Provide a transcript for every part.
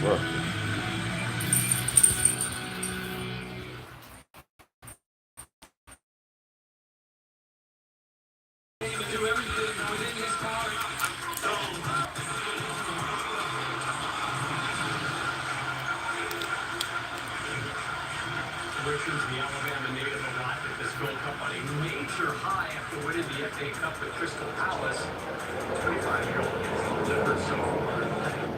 Fuck. Richards, the Alabama native, arrived at this Gold Cup on a major high after winning the FA Cup at Crystal Palace. 25-year-old has delivered so far.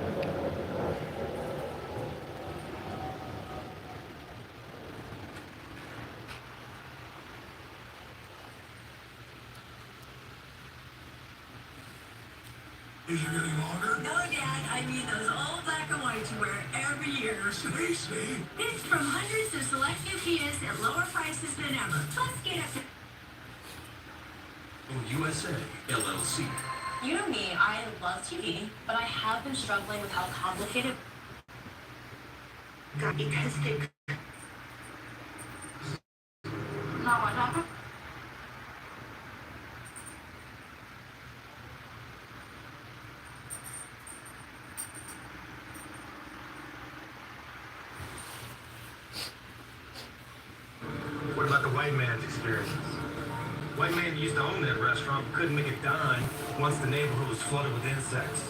Is it getting longer? No, Dad. I mean those old black and whites you wear every year. Stacy. It's from hundreds of select new Kias at lower prices than ever. Plus, get up to... USA, LLC. You know me, I love TV, but I have been struggling with how complicated... Because they... Not what happened? What about the white man's experiences? White man used to own that restaurant, but couldn't make a dime once the neighborhood was flooded with insects.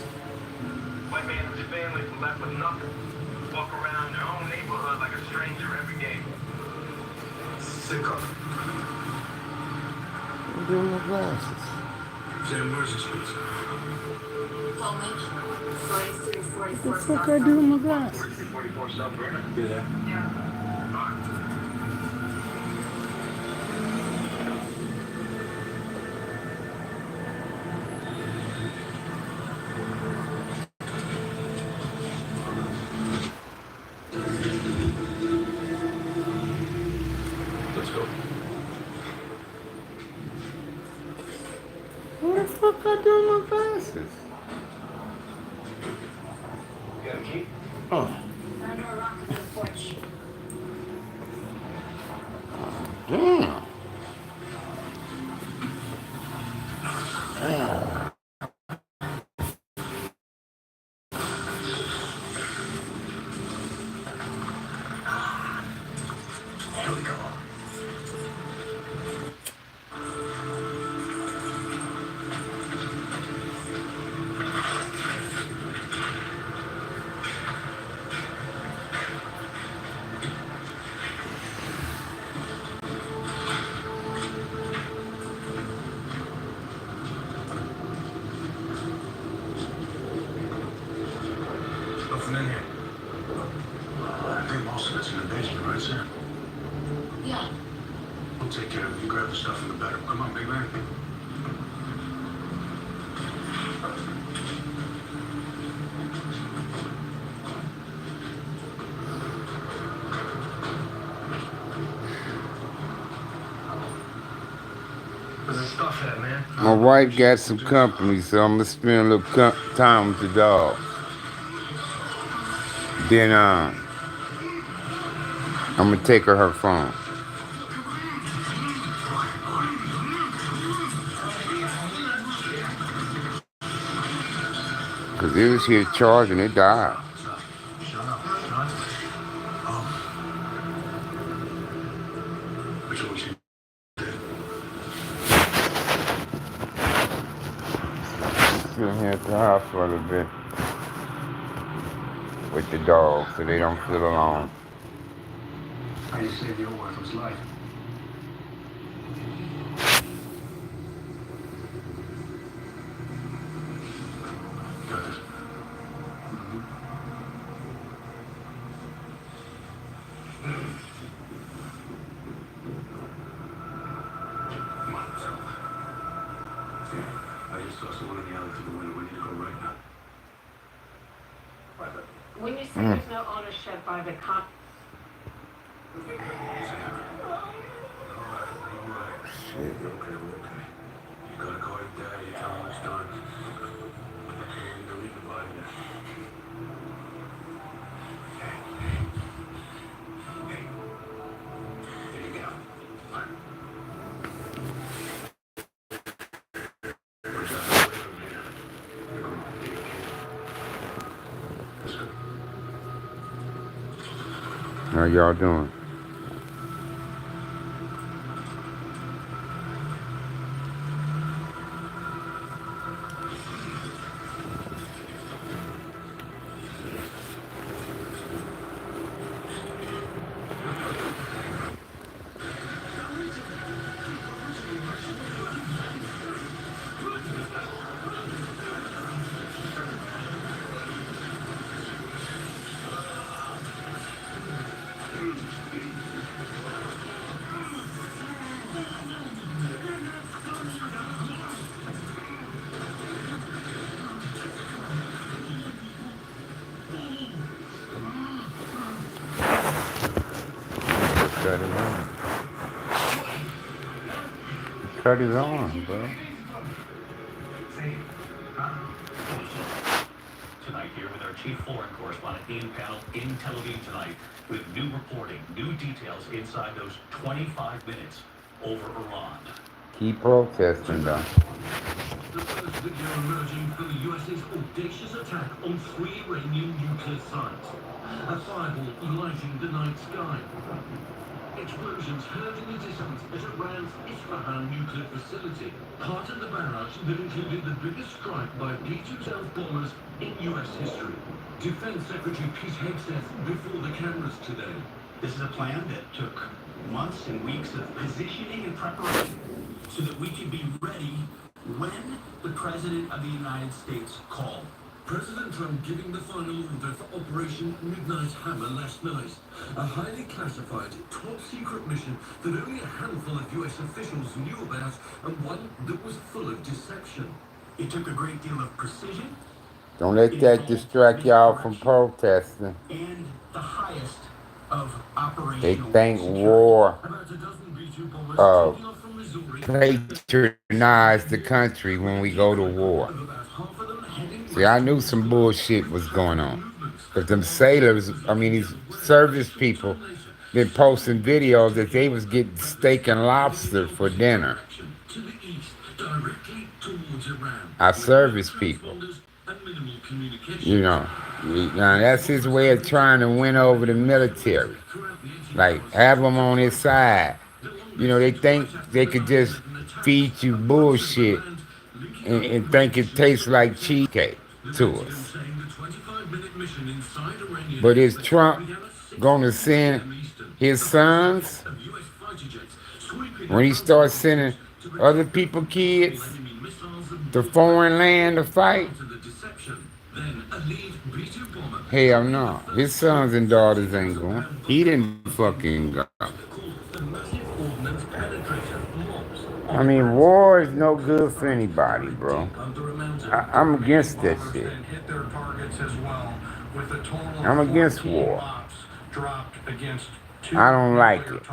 White man and his family were left with nothing. Walk around their own neighborhood like a stranger every day. Sicko. I'm doing my glasses. Sam, where's this place? Pullman, 4344 What the fuck I do with my glasses? 4344 South Vernon. Yeah. Yeah. Let's go. What the fuck I do with my glasses? You got a key? Oh, Under a rock on the porch. damn. Here we go. Nothing in here. I think most of it's in the basement, right, Sam? Yeah. We'll take care of it. You grab the stuff in the bedroom. Come on, big man. Where's the stuff at, man? My wife got some company, so I'm gonna spend a little time with the dog. Then, I'm gonna take her phone. Cause it was here charging, it died. Shut up, son. Which one she did? Sitting here at the house for a little bit with the dog, so they don't feel alone. How you saved your wife's life? Got it. Come on, let's go. I just saw someone in the alley through the window. We need to go right now. When you say there's no ownership by the cop... Sam. All right. Shit. We're okay, we're okay. You gotta call your dad, you tell him it's done. Okay, don't leave the body there. Hey. Hey. There you go. All right. We're just away from here. Listen. How y'all doing? Cut it on. Cut it on, bro. Tonight here with our chief foreign correspondent Ian Panel in Tel Aviv tonight with new reporting, new details inside those 25 minutes over Iran. Keep protesting, though. The first video emerging from the US's audacious attack on 3 Iranian nuclear sites. A fireball lighting the night sky. Explosions heard in the distance at Iran's Isfahan nuclear facility, part of the barrage that included the biggest strike by B-2 stealth bombers in US history. Defense Secretary Pete Hegseth before the cameras today. This is a plan that took months and weeks of positioning and preparation so that we could be ready when the President of the United States called. President Trump giving the final order for Operation Midnight Hammer last night. A highly classified, top-secret mission that only a handful of US officials knew about, and one that was full of deception. It took a great deal of precision. Don't let that distract y'all from protesting. And the highest of They operational think security. war About a dozen B-2 bombers taking off from Missouri. patronize the country when we go to war. About half of them heading See, I knew some bullshit was going on. But them sailors, these service people, been posting videos that they was getting steak and lobster for dinner. to the east, directly towards Iran. Our service people. And minimal communication. You know, now that's his way of trying to win over the military. Like, have them on his side. You know, they think they could just feed you bullshit and think it tastes like cheesecake to us. But is Trump going to send his sons when he starts sending other people kids to foreign land to fight? Hell no. His sons and daughters ain't going. He didn't fucking go. I mean, war is no good for anybody, bro. I'm against that shit. I'm against war. I don't like it.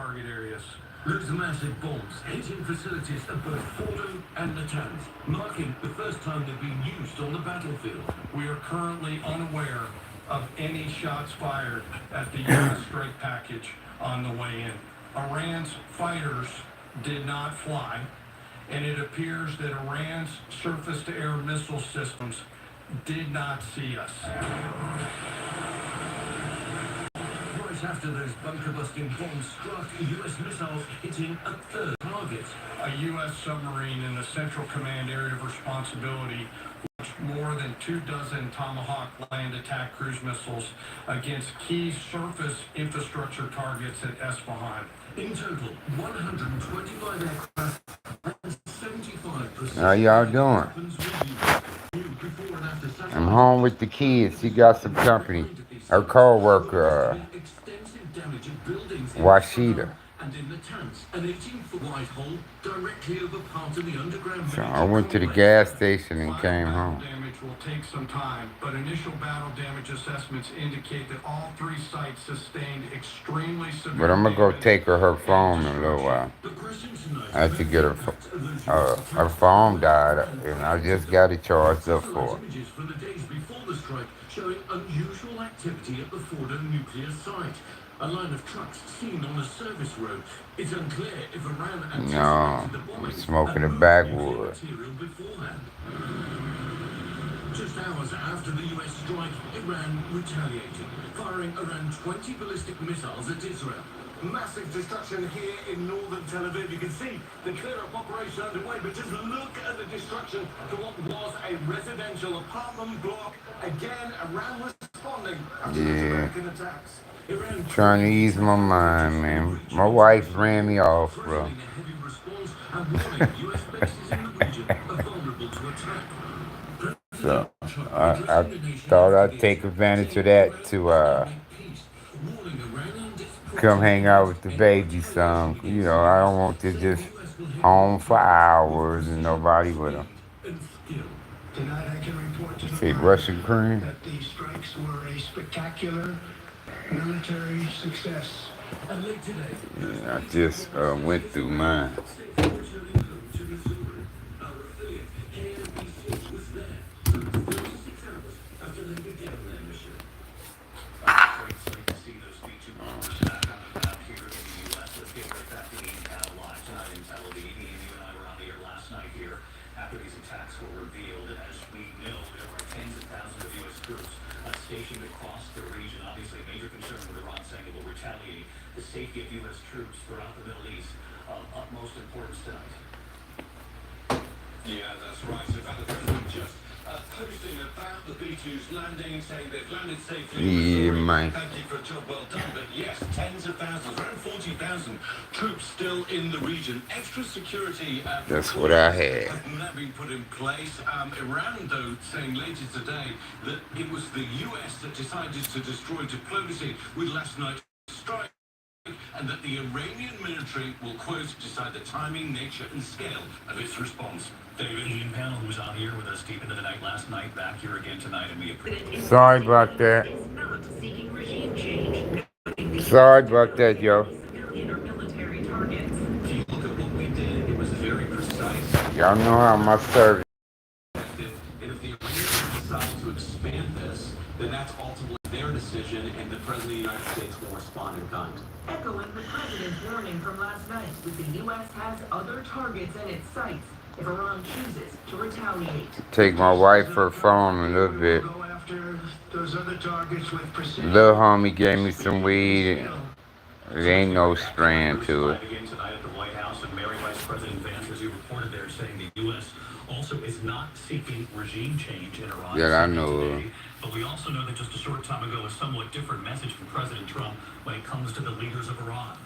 Those massive bombs hitting facilities at both Fordham and Natanz, marking the first time they've been used on the battlefield. We are currently unaware of any shots fired at the U.S. strike package on the way in. Iran's fighters did not fly, and it appears that Iran's surface-to-air missile systems did not see us. Right after those bunker-busting bombs struck, U.S. missiles hitting a third target. A U.S. submarine in the Central Command Area of Responsibility launched more than 24 Tomahawk land attack cruise missiles against key surface infrastructure targets at Isfahan. In total, 125 aircraft and 75%. How y'all doing? I'm home with the kids. She got some company. Her co-worker, Washida. And in Natanz, an 18-foot wide hole directly over part of the underground. So I went to the gas station and came home. Damage will take some time, but initial battle damage assessments indicate that all 3 sites sustained extremely severe. But I'm gonna go take her phone in a little while. I had to get her phone died, and I just got it charged up for her. Images from the days before the strike showing unusual activity at the Fordham nuclear site. A line of trucks seen on a service road. It's unclear if Iran No, I'm smoking a backwood. Just hours after the US strike, Iran retaliated, firing around 20 ballistic missiles at Israel. Massive destruction here in northern Tel Aviv. You can see the clear-up operation underway, but just look at the destruction to what was a residential apartment block. Again, Iran responding after those Yeah. American attacks. Iran Trying to ease my mind, man. My wife ran me off, bro. Threatening a heavy response and warning US bases in the region are vulnerable to attack. So President Trump I addressing the nation thought after I'd the take attack, advantage of saying that Iran to cannot make peace, warning Iranian come hang out with the any baby retaliation some. against the I US, don't want to saying just the US will handle home the for challenge with hours and precision, nobody with them. speed, and skill. Tonight I can report to the Say world Russian cream. that these strikes were a spectacular military success. And late today, Yeah, I just went through mine. returning home to Missouri. Our affiliate, KNBC, was there 36 hours after they began their mission. Great sight to see those B-2 bombers back on the ground here in the U.S. Let's get right back to the Intel live tonight in Tel Aviv. Ian, you and I were on the air last night here after these attacks were revealed. And as we know, there are tens of thousands of U.S. troops stationed across the region. Obviously, a major concern with Iran saying it will retaliate. The safety of U.S. troops throughout the Middle East of utmost importance tonight. Yeah, that's right. So, in fact, the president just posting about the B-2's landing, saying they've landed safely. Yeah, man. Thank you for a job well done. But yes, tens of thousands, around 40,000 troops still in the region. Extra security. That's what I had. Have now been put in place. Iran, though, saying later today that it was the US that decided to destroy diplomacy with last night's strike, and that the Iranian military will, quote, decide the timing, nature, and scale of its response. David Ian Panel, who was on here with us deep into the night last night, back here again tonight, and we appreciate. Sorry about that. Is not seeking regime change. Sorry about that, yo. Civilian or military targets. If you look at what we did, it was very precise. Y'all know how my service. And if the Iranians decide to expand this, then that's ultimately their decision, and the President of the United States will respond in kind. Echoing the president's warning from last night, that the U.S. has other targets in its sights if Iran chooses to retaliate. Take my wife for a phone a little bit. Go after those other targets with precision. Little homie gave me some weed. There ain't no strand to it. Again tonight at the White House, and Mary Vice President Vance, as you reported there, saying the U.S. also is not seeking regime change in Iran. Yeah, I know. But we also know that just a short time ago, a somewhat different message from President Trump when it comes to the leaders of Iran.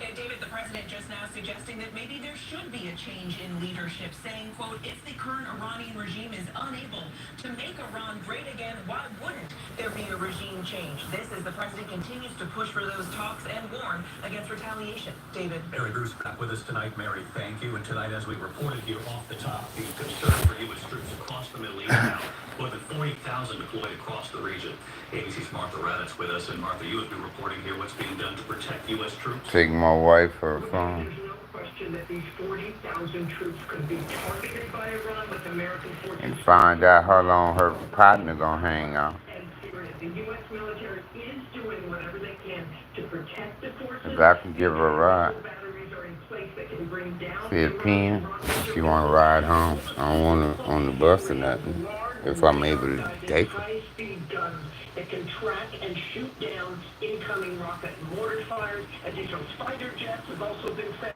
And David, the president just now suggesting that maybe there should be a change in leadership, saying, quote, if the current Iranian regime is unable to make Iran great again, why wouldn't there be a regime change? This as the president continues to push for those talks and warn against retaliation. David. Mary Bruce back with us tonight. Mary, thank you. And tonight, as we reported here off the top, the concern for U.S. troops across the Middle East now, more than 40,000 deployed across the region. ABC's Martha Raddatz with us. And Martha, you have been reporting here what's being done to protect U.S. troops. Take my wife for a phone. There's no question that these 40,000 troops could be targeted by Iran with American forces. And find out how long her partner gonna hang out. And Syria. The U.S. military is doing whatever they can to protect the forces. If I can give her a ride. Batteries are in place that can bring down See a pen. She wanna ride home. I don't want her on the bus or nothing. If I'm able to take her. High-speed guns that can track and shoot down incoming rocket and mortar fires. Additional fighter jets have also been sent.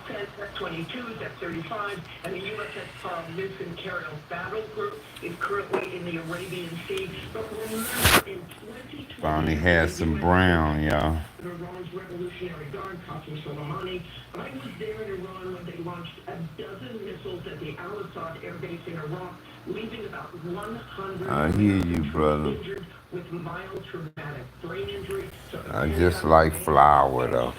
F-22s, F-35, and the USS Vincent Carroll Battle Group is currently in the Arabian Sea. But remember, in 2020, Finally had some brown, y'all. Iran's Revolutionary Guard, Qasem Soleimani. I was there in Iran when they launched a dozen missiles at the Al-Assad air base in Iraq, leaving about 100 I hear you, brother. injured with mild traumatic brain injury. So I just like flour, though.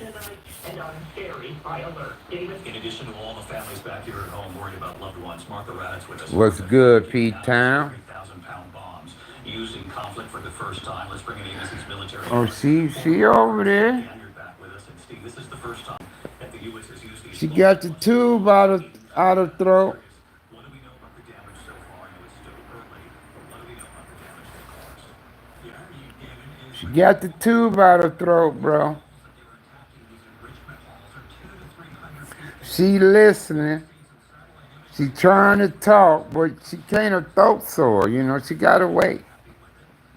And I'm very high alert. David? In addition to all the families back here at home worried about loved ones, Martha Raddatz with us. What's good, Pete Town? 3,000-pound bombs used in conflict for the first time. Let's bring in ABC's military. Oh, she over there. Dan, you're back with us. And Steve, this is the first time that the U.S. has used these. She got the tube out of throat. What do we know about the damage so far? I know it's still early, but what do we know about the damage they caused? Yeah, David, She got the tube out of throat, bro. She listening. She trying to talk, but she can't. Her throat sore. You know, she gotta wait.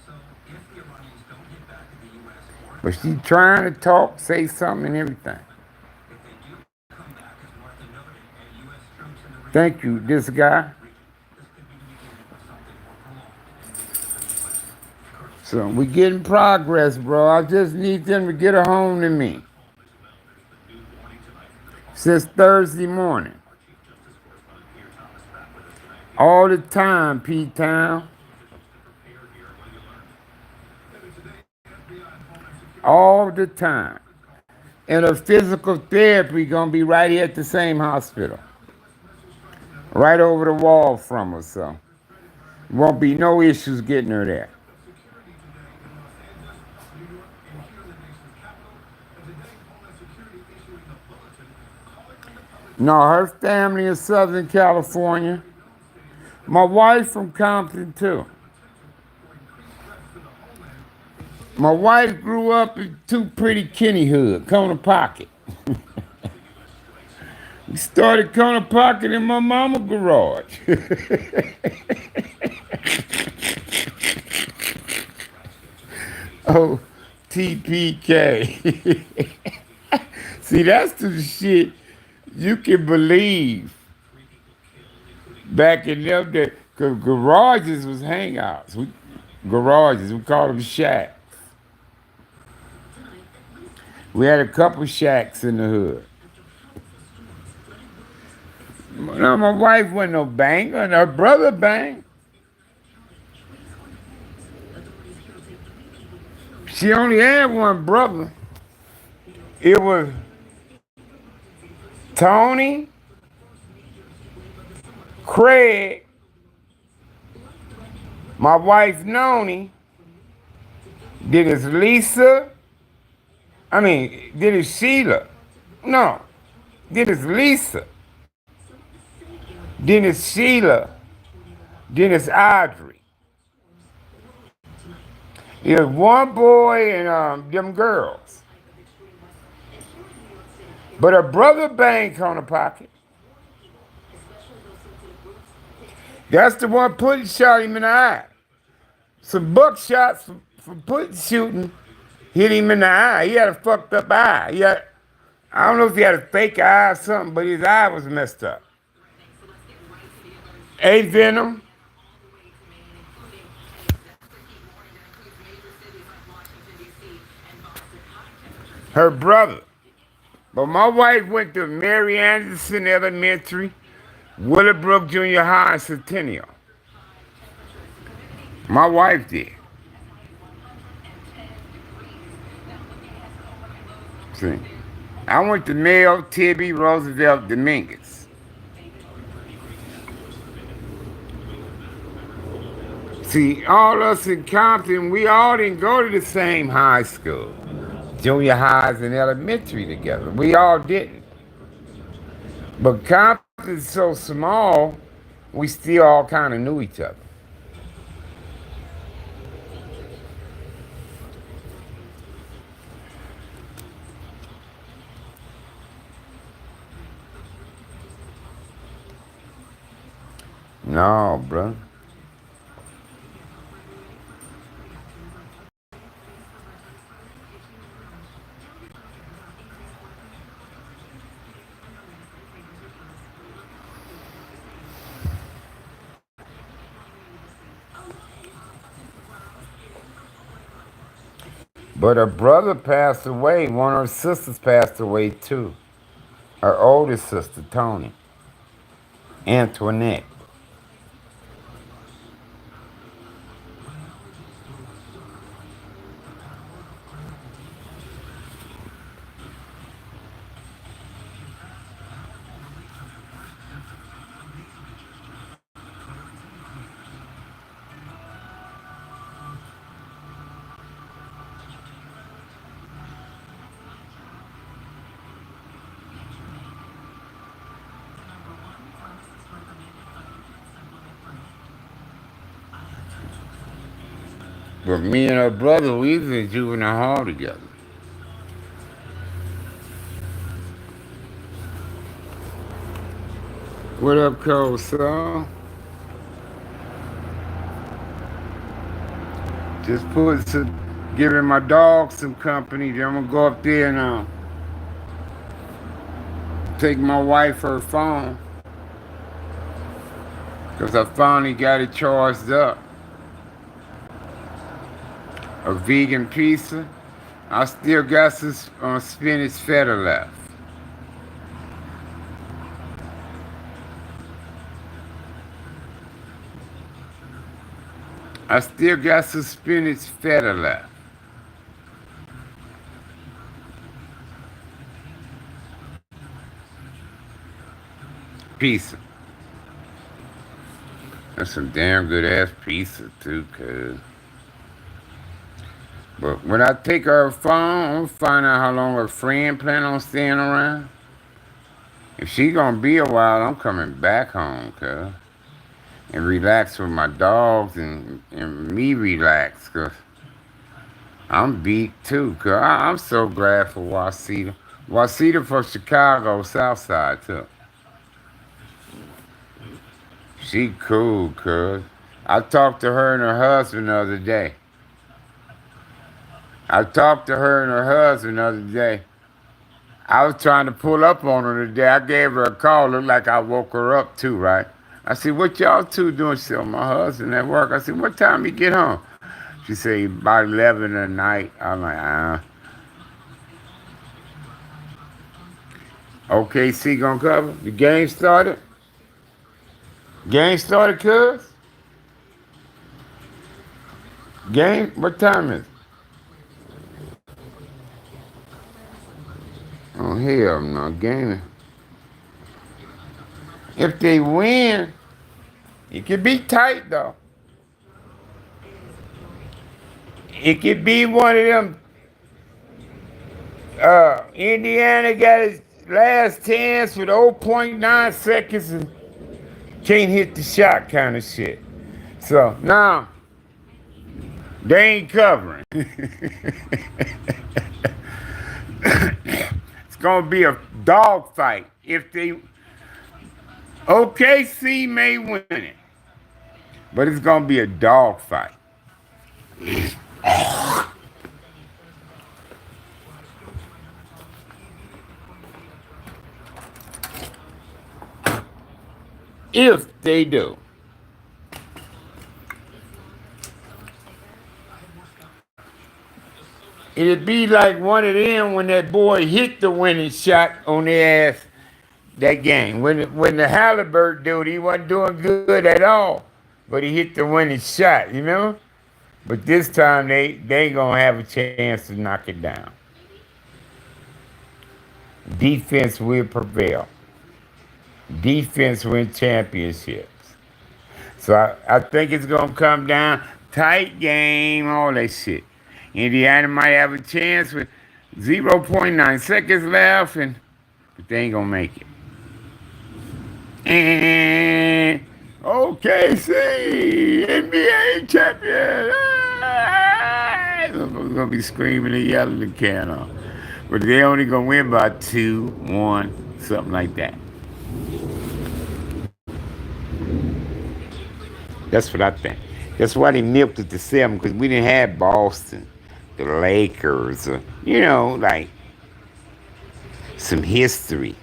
So if the Iranians don't hit back at the U.S. or But she Iran, trying to talk, say something and everything. if they do come back, as Martha noted, and U.S. troops in the region Thank you, this guy. this could be the beginning of something more prolonged and dangerous for the U.S. Colonel So we getting progress, bro. I just need them to get a home to me. Since Thursday morning. All the time, P-Town. All the time. And a physical therapy gonna be right here at the same hospital. Right over the wall from us, so won't be no issues getting her there. No, her family in Southern California. My wife from Compton too. My wife grew up in Too Pretty Kenny Hood, Corner Pocket. We started Corner Pocket in my mama garage. Oh, TPK. See, that's the shit you can believe back in them days. Because garages was hangouts. We called them shacks. We had a couple shacks in the hood. No, my wife wasn't no banker, and her brother banked. She only had one brother. It was Tony, Craig, my wife Noni, then it's Lisa, then it's Sheila. No, then it's Lisa, then it's Sheila, then it's Audrey. There's one boy and them girls. But her brother banked on the pocket. That's the one putting shot him in the eye. Some buckshots from putting shooting hit him in the eye. He had a fucked up eye. I don't know if he had a fake eye or something, but his eye was messed up. A Venom. Her brother. But my wife went to Mary Anderson Elementary, Willowbrook Junior High, and Centennial. My wife did. See, I went to Mayo, Tibby, Roosevelt, Dominguez. See, all us in Compton, we all didn't go to the same high school. Junior highs and elementary together. We all didn't. But Compton's so small, we still all kind of knew each other. No, bro. But her brother passed away. One of her sisters passed away too. Her oldest sister, Tony. Antoinette. But me and her brother, we was in juvenile hall together. What up, Cole? So, just giving my dog some company. Then I'm gonna go up there and take my wife her phone because I finally got it charged up. A vegan pizza. I still got some spinach feta left. I still got some spinach feta left. Pizza. That's some damn good ass pizza too, cuz. But when I take her phone, I'm gonna find out how long her friend plan on staying around. If she gonna be a while, I'm coming back home, cuz. And relax with my dogs and me relax, cuz I'm beat too, cuz I'm so glad for Wasita. Wasita from Chicago, Southside too. She cool, cuz. I talked to her and her husband the other day. I talked to her and her husband the other day. I was trying to pull up on her today. I gave her a call. Looked like I woke her up too, right? I said, "What y'all two doing?" She said, "My husband at work." I said, "What time you get home?" She said, "About 11 at night." I'm like, OKC gonna cover? The game started? Game started, cuz? Game? What time is it? Oh, hell no. Game. If they win, it could be tight, though. It could be one of them. Indiana got his last chance with 0.9 seconds and can't hit the shot kind of shit. So now they ain't covering. It's gonna be a dog fight. If they OKC may win it, but it's gonna be a dog fight. If they do. It'd be like one of them when that boy hit the winning shot on their ass that game. When the Halliburton dude, he wasn't doing good at all, but he hit the winning shot, you know? But this time they gonna have a chance to knock it down. Defense will prevail. Defense win championships. So I think it's gonna come down tight game, all that shit. Indiana might have a chance with 0.9 seconds left, but they ain't gonna make it. And OKC NBA champion. I'm gonna be screaming and yelling the can off. But they only gonna win by 2-1, something like that. That's what I think. That's why they milked it to 7, because we didn't have Boston, the Lakers, like some history.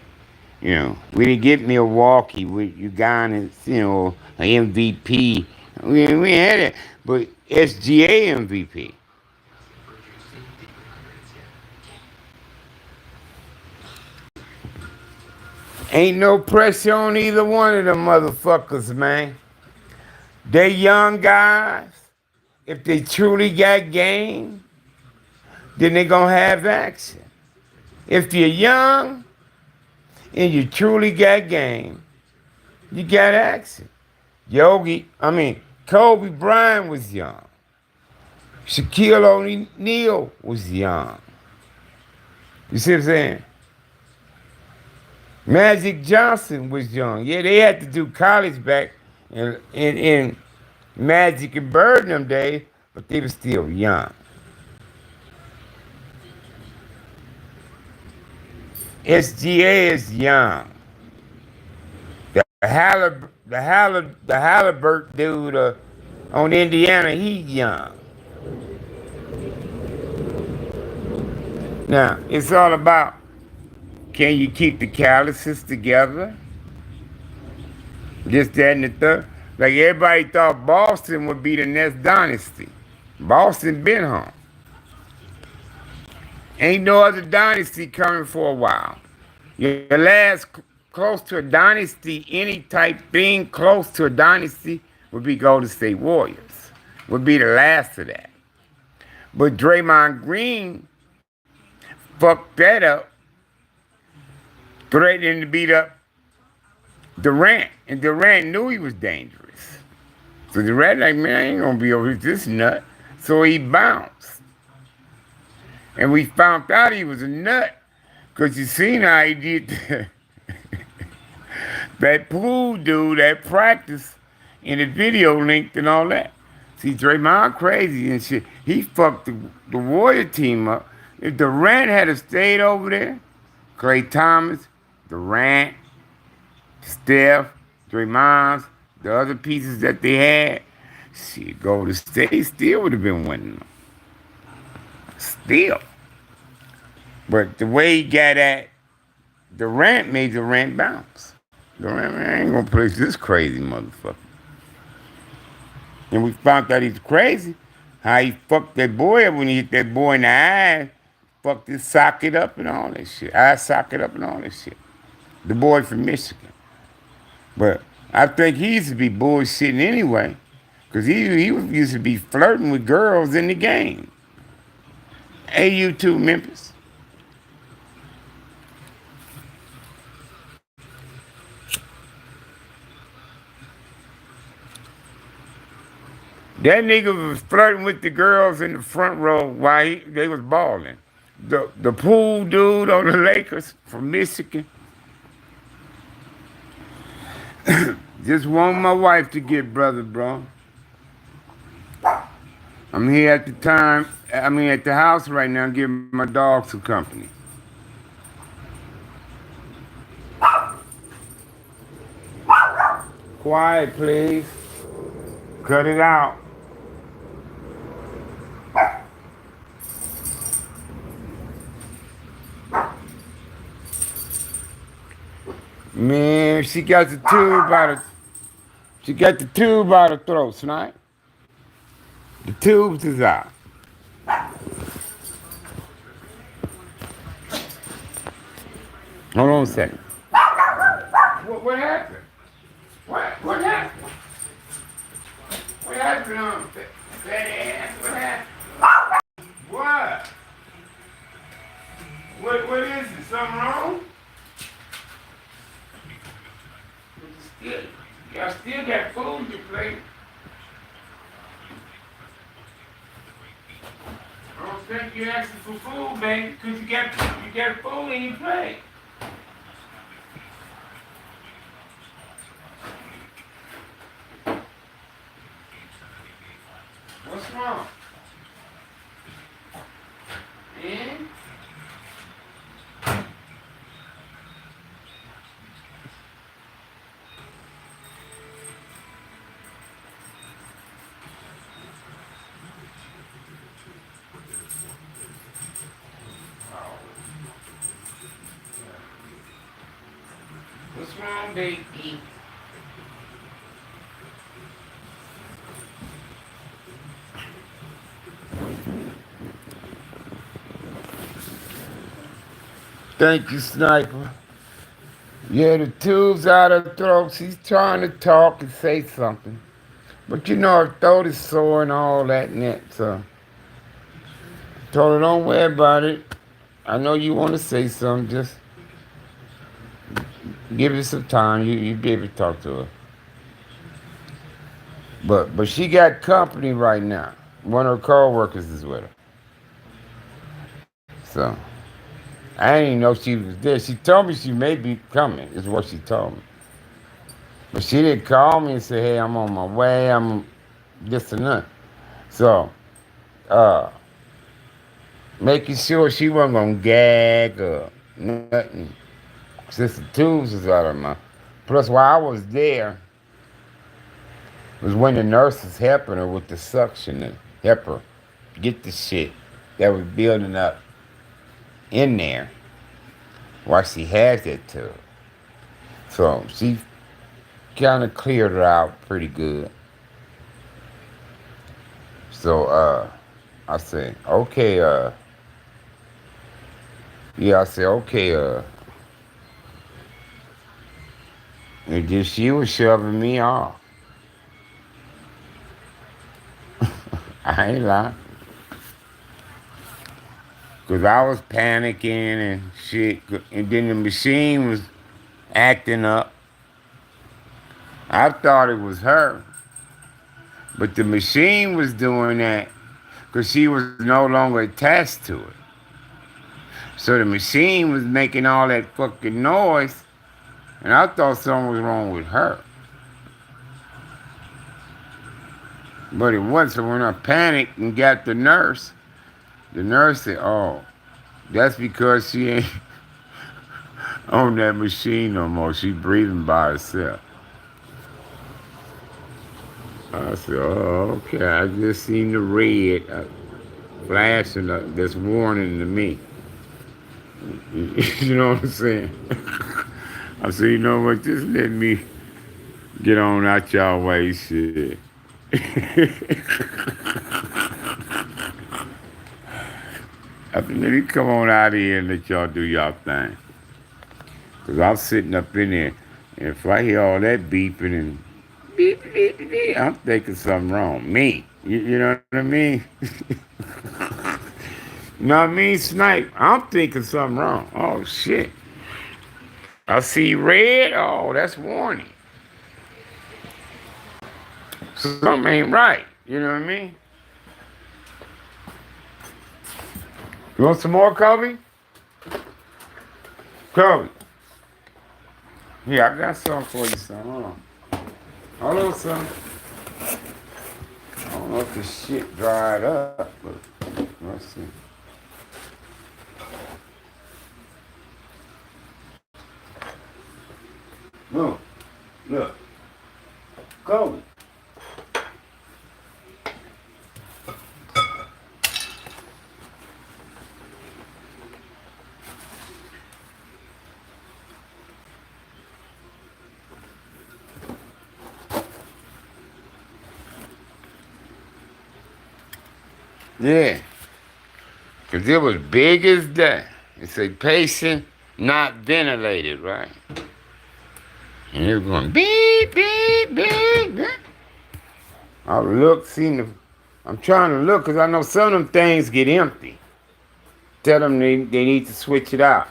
We didn't get Milwaukee with Uganda's, an MVP. We had it, but SGA MVP. Ain't no pressure on either one of them motherfuckers, man. They young guys. If they truly got game, then they gonna have action. If you're young and you truly got game, you got action. Kobe Bryant was young. Shaquille O'Neal was young. You see what I'm saying? Magic Johnson was young. Yeah, they had to do college back in Magic and Bird in them days, but they were still young. SGA is young. the Halliburton dude on Indiana, he's young. Now, it's all about, can you keep the calluses together? This, that, and the third. Like everybody thought Boston would be the next dynasty. Boston been home. Ain't no other dynasty coming for a while. Your last close to a dynasty, any type thing close to a dynasty would be Golden State Warriors. Would be the last of that. But Draymond Green fucked that up, threatening to beat up Durant. And Durant knew he was dangerous. So Durant like, man, I ain't gonna be over this nut. So he bounced. And we found out he was a nut. Because you seen how he did that pool dude, that practice in the video linked and all that. See, Draymond crazy and shit. He fucked the Warrior team up. If Durant had stayed over there, Clay Thomas, Durant, Steph, Draymond, the other pieces that they had, shit, Golden State still would have been winning them. Still. But the way he got at Durant made Durant bounce. Durant, man, I ain't gonna play this crazy motherfucker. And we found out he's crazy. How he fucked that boy up when he hit that boy in the eye, fucked his socket up and all that shit. Eye socket up and all that shit. The boy from Michigan. But I think he used to be bullshitting anyway. Because he used to be flirting with girls in the game. AU2 Memphis. That nigga was flirting with the girls in the front row while they was balling. The pool dude on the Lakers from Michigan. Just want my wife to get brother, bro. I'm here at the house right now giving my dog some company. Quiet, please. Cut it out. Man, she got the tube out of throat, Snipe. The tubes is out. Hold on a second. What happened? What happened? What happened on that ass? What happened? What? What is it? Something wrong? Y'all still got food to play. I don't think you're asking for food, baby, because you got food in your plate. What's wrong? And? What's wrong, baby? Thank you, Sniper. Yeah, the tube's out of her throat. She's trying to talk and say something. But you know, her throat is sore and all that and that, so. Told her, don't worry about it. I know you want to say something, just give it some time. You be able to talk to her. But she got company right now. One of her co-workers is with her. So, I didn't even know she was there. She told me she may be coming, is what she told me. But she didn't call me and say, hey, I'm on my way, I'm this and that. So, making sure she wasn't going to gag or nothing. Since the tubes was out of my Plus, while I was there, was when the nurse was helping her with the suction to help her get the shit that was building up in there while she had it to her. So she kind of cleared her out pretty good. So I said, okay, yeah, I said, okay, and then she was shoving me off. I ain't lying. Because I was panicking and shit. And then the machine was acting up. I thought it was her. But the machine was doing that because she was no longer attached to it. So the machine was making all that fucking noise. And I thought something was wrong with her. But it wasn't. So when I panicked and got the nurse said, oh, that's because she ain't on that machine no more. She breathing by herself. I said, oh, okay. I just seen the red flashing that's warning to me. You know what I'm saying? I said, you know what? Just let me get on out y'all way, shit. I said, let me come on out of here and let y'all do y'all thing. Because I'm sitting up in there, and if I hear all that beeping and beep, beep, beep, I'm thinking something wrong. Me. You know what I mean? You know what I mean, Snipe? I'm thinking something wrong. Oh, shit. I see red. Oh, that's warning. Something ain't right. You know what I mean? You want some more, Kobe? Kobe. Yeah, I got something for you, son. Hold on. Hold on, son. I don't know if this shit dried up, but let's see. Look. Look. Kobe. Yeah. Because it was big as that. It's a patient not ventilated, right? And it was going beep, beep, beep, beep. I look, I'm trying to look because I know some of them things get empty. Tell them they need to switch it out.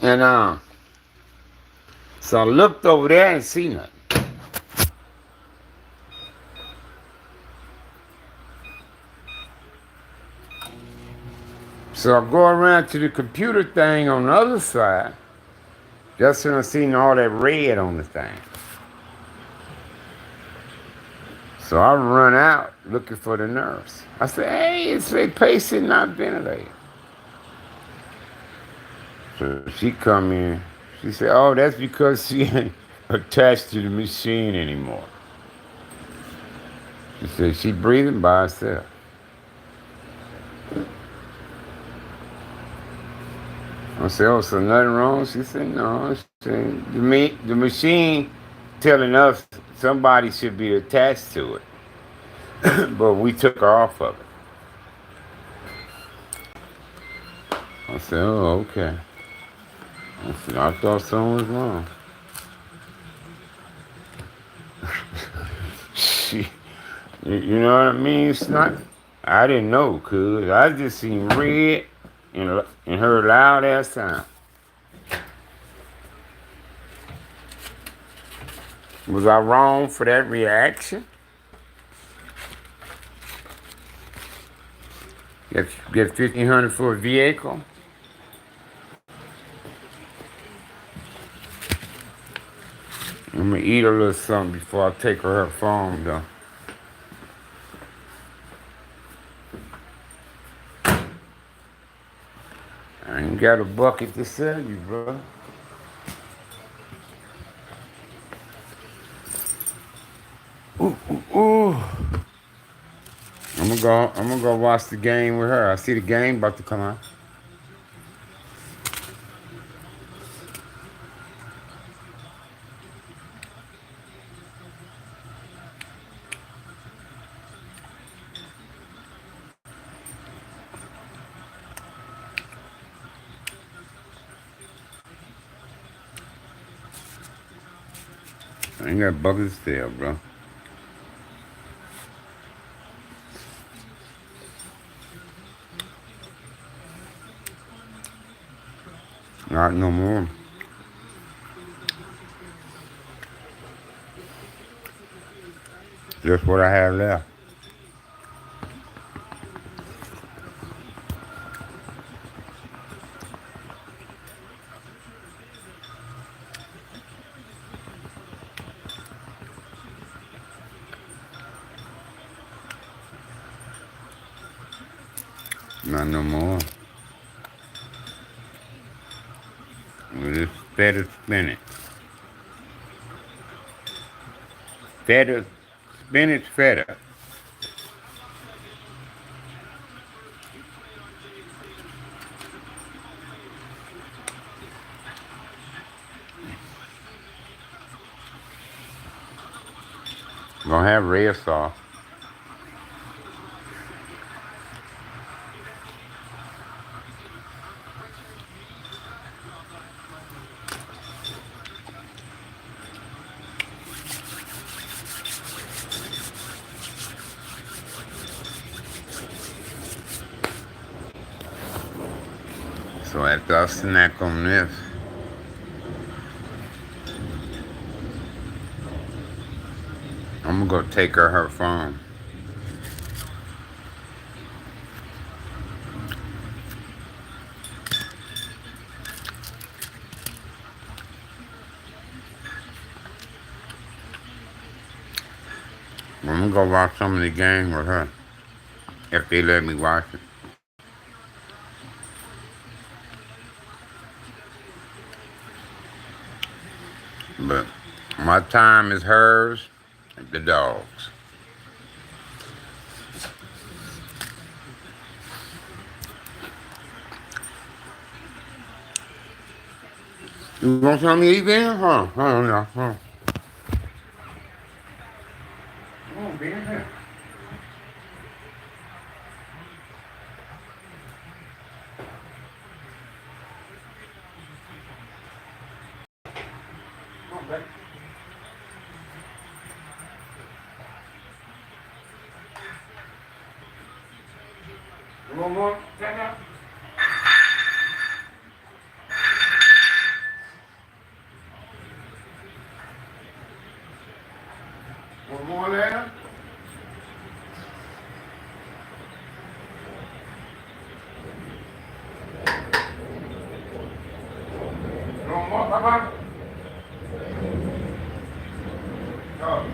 And so I looked over there and see nothing. So I go around to the computer thing on the other side. Just when I seen all that red on the thing. So I run out looking for the nurse. I said, hey, it's a patient not ventilated. So she come in. She said, oh, that's because she ain't attached to the machine anymore. She said, she breathing by herself. I said, oh, so nothing wrong? She said, no. She said, the machine telling us somebody should be attached to it. But we took her off of it. I said, oh, okay. I said, I thought something was wrong. You know what I mean? It's not, I didn't know, cuz. I just seen red and heard loud ass sound. Was I wrong for that reaction? Get 1,500 for a vehicle? I'm gonna eat a little something before I take her phone, though. I ain't We got a bucket to sell you, bro. Ooh, ooh, ooh. I'm gonna go watch the game with her. I see the game about to come out. I ain't got buckets to sell, bro. Not no more. Just what I have left. Not no more. It's feta spinach. Feta, spinach feta. Gonna have red sauce. So after I snack on this, I'm gonna go take her phone. I'm gonna go watch some of the game with her. If they let me watch it. But my time is hers, the dogs. You want something to eat then? Huh? I don't know. Huh? Come on, Ben. Here. Come on, baby. You want more? Stand up. Want more later? You want more, Papa? Oh.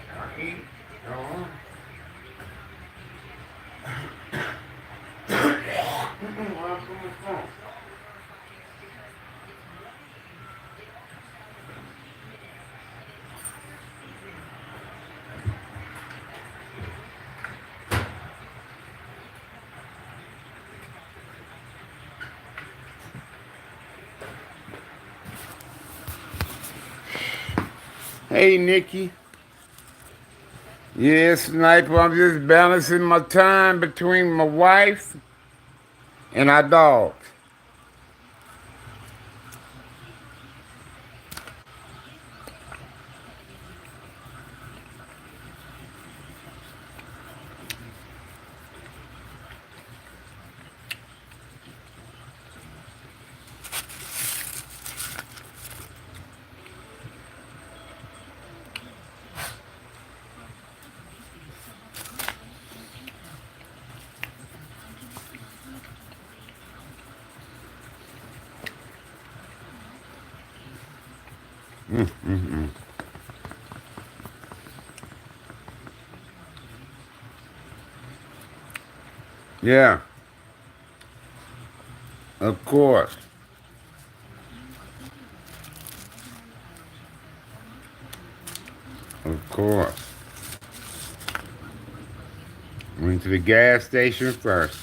I eat. No. Hey, Nikki. Yeah, Sniper, I'm just balancing my time between my wife and our dogs. Mm-mm. Yeah, of course. Of course. Went to the gas station first.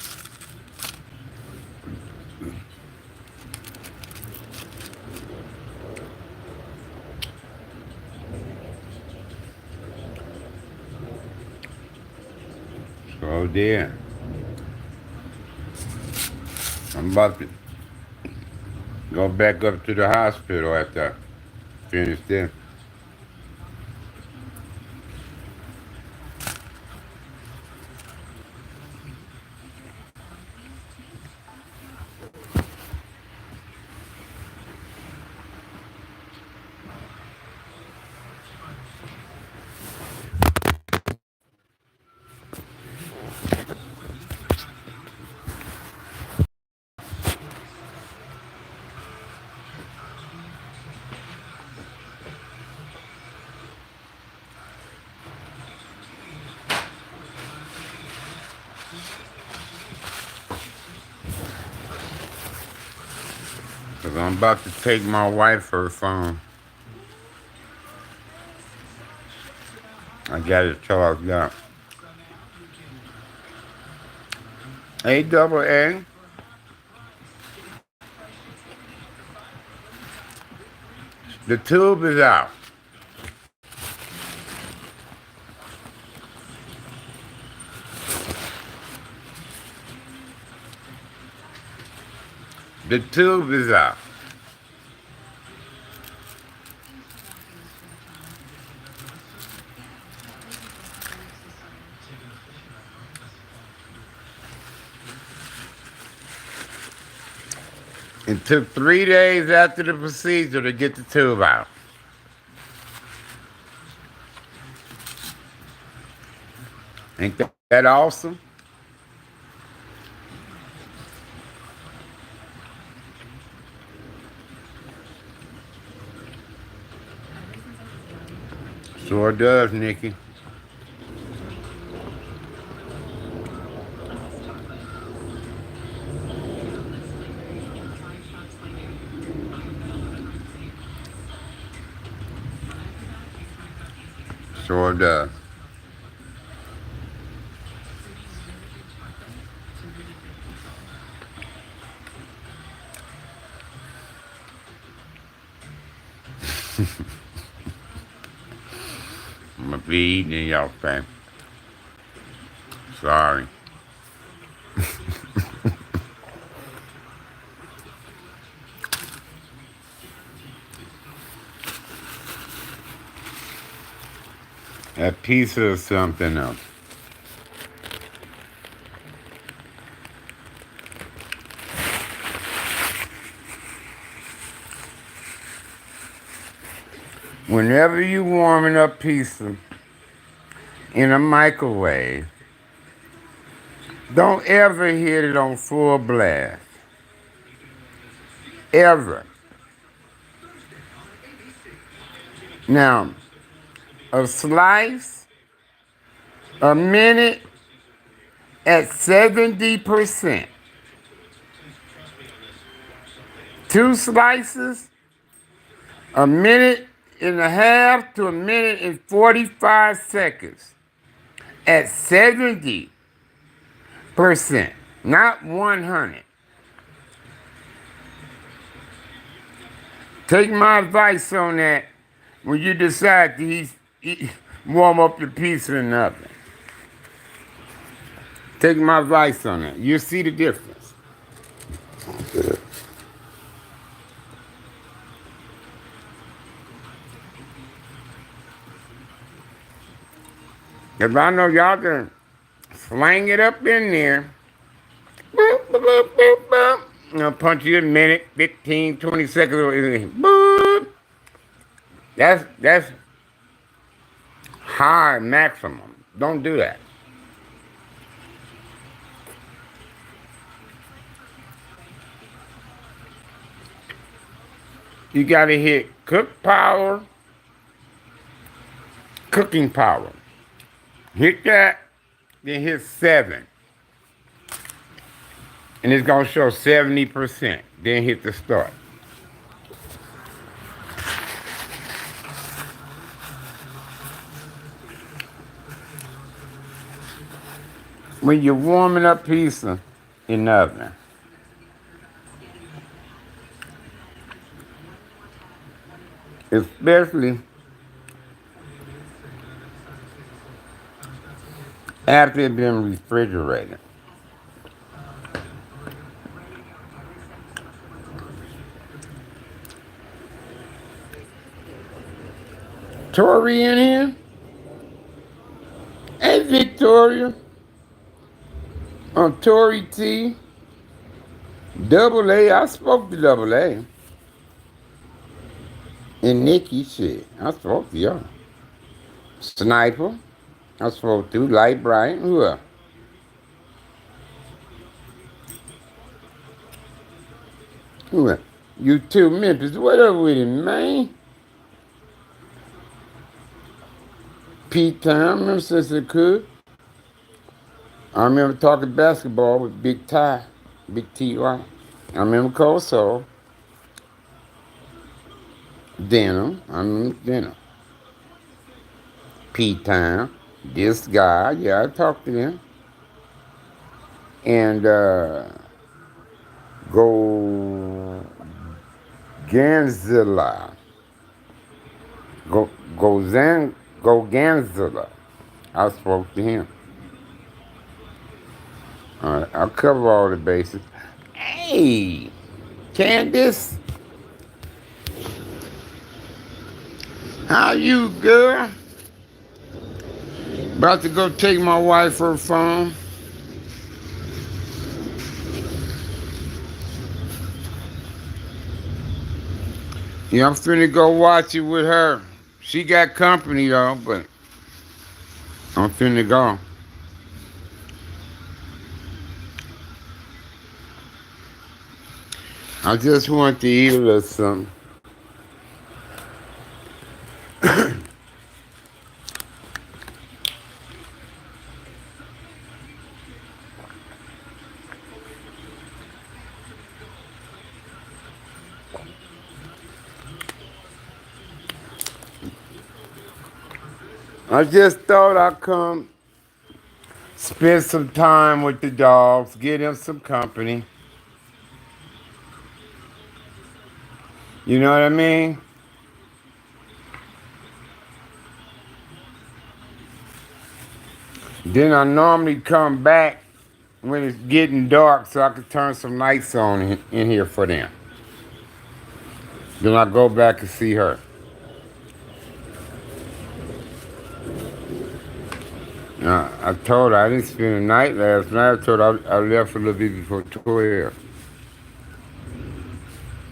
So there. I'm about to go back up to the hospital after I finish this. Because I'm about to take my wife her phone. I got it charged up. A. The tube is out. The tube is out. It took 3 days after the procedure to get the tube out. Ain't that awesome? Sure does, Nikki. Sure does. I'm gonna be eating in y'all face. Sorry. That pizza is something else. Whenever you warming up pizza in a microwave, don't ever hit it on full blast. Ever. Now, a slice, a minute at 70%. Two slices, a minute and a half to a minute and 45 seconds at 70%, not 100. Take my advice on that when you decide to warm up your pizza in the oven. Take my advice on that. You'll see the difference. Because I know y'all can slang it up in there. Boop, boop, boop, boop, boop. You know, punch you a minute, 15, 20 seconds. Boop. That's high maximum. Don't do that. You gotta hit cook power cooking power. Hit that, then hit 7. And it's going to show 70%. Then hit the start. When you're warming up pizza in the oven, especially after it's been refrigerated. Tori in here? Hey, Victoria. Tori T. Double A. I spoke to Double A. And Nikki, shit. I spoke to y'all. Sniper. I spoke to Light Bright. Who else? Who else? You two Memphis. What up with him, man? Pete Town. I remember since it could. I remember talking basketball with Big Ty. Big T.Y. I remember Cold Soul. Denim. I remember Denim. P-Town. This guy. Yeah, I talked to him. And Go Ganzilla. Go Ganzilla. I spoke to him. All right, I'll cover all the bases. Hey, Candace. How you, girl? About to go take my wife her phone. Yeah, I'm finna go watch it with her. She got company though, but I'm finna go. I just want to eat a little something. I just thought I'd come spend some time with the dogs, give them some company. You know what I mean? Then I normally come back when it's getting dark so I can turn some lights on in here for them. Then I go back and see her. I told her I didn't spend the night last night. I told her I left a little bit before 12.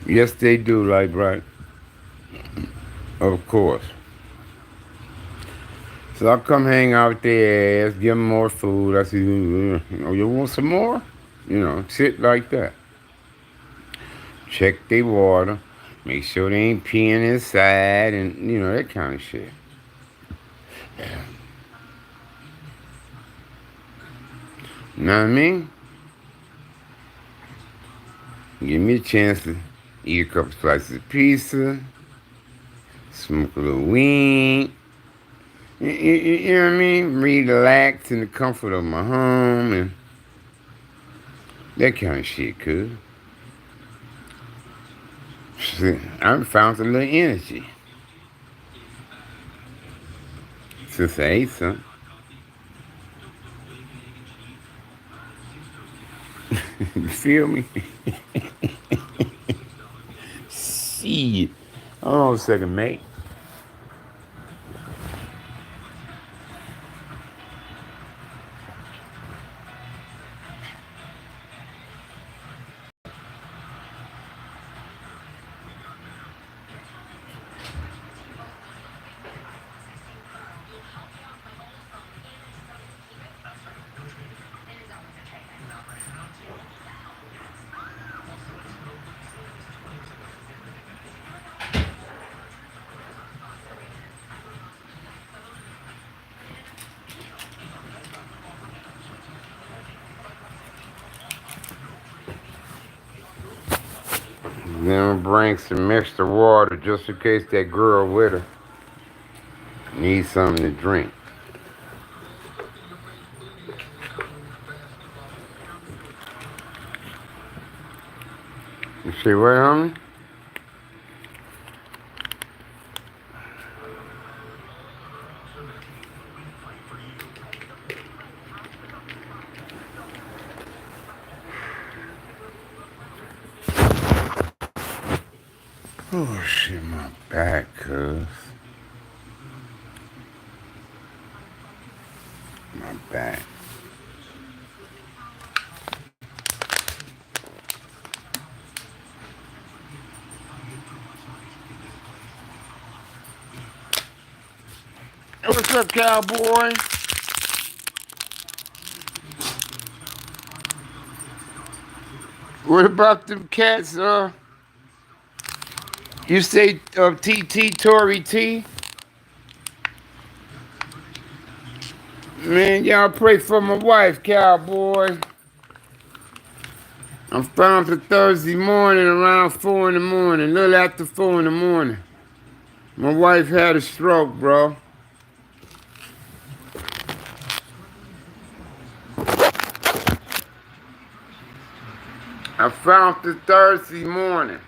Yes, they do, like, right? Of course. So I come hang out with their ass, give them more food. I said, you want some more? Shit like that. Check their water, make sure they ain't peeing inside, and, that kind of shit. You know what I mean? Give me a chance to eat a couple slices of pizza, smoke a little weed. You know what I mean? Relax in the comfort of my home and that kind of shit, cuz. I found a little energy since I ate something. You feel me? Shit. Hold on a second, mate. Then bring some extra water just in case that girl with her needs something to drink. You see what, homie? Oh shit, my back, cuz. My back. Hey, what's up, cowboy? What about them cats, You say TT Tory T? Man, y'all pray for my wife, cowboy. I'm found for Thursday morning around 4 in the morning, a little after 4 in the morning. My wife had a stroke, bro. I found her Thursday morning.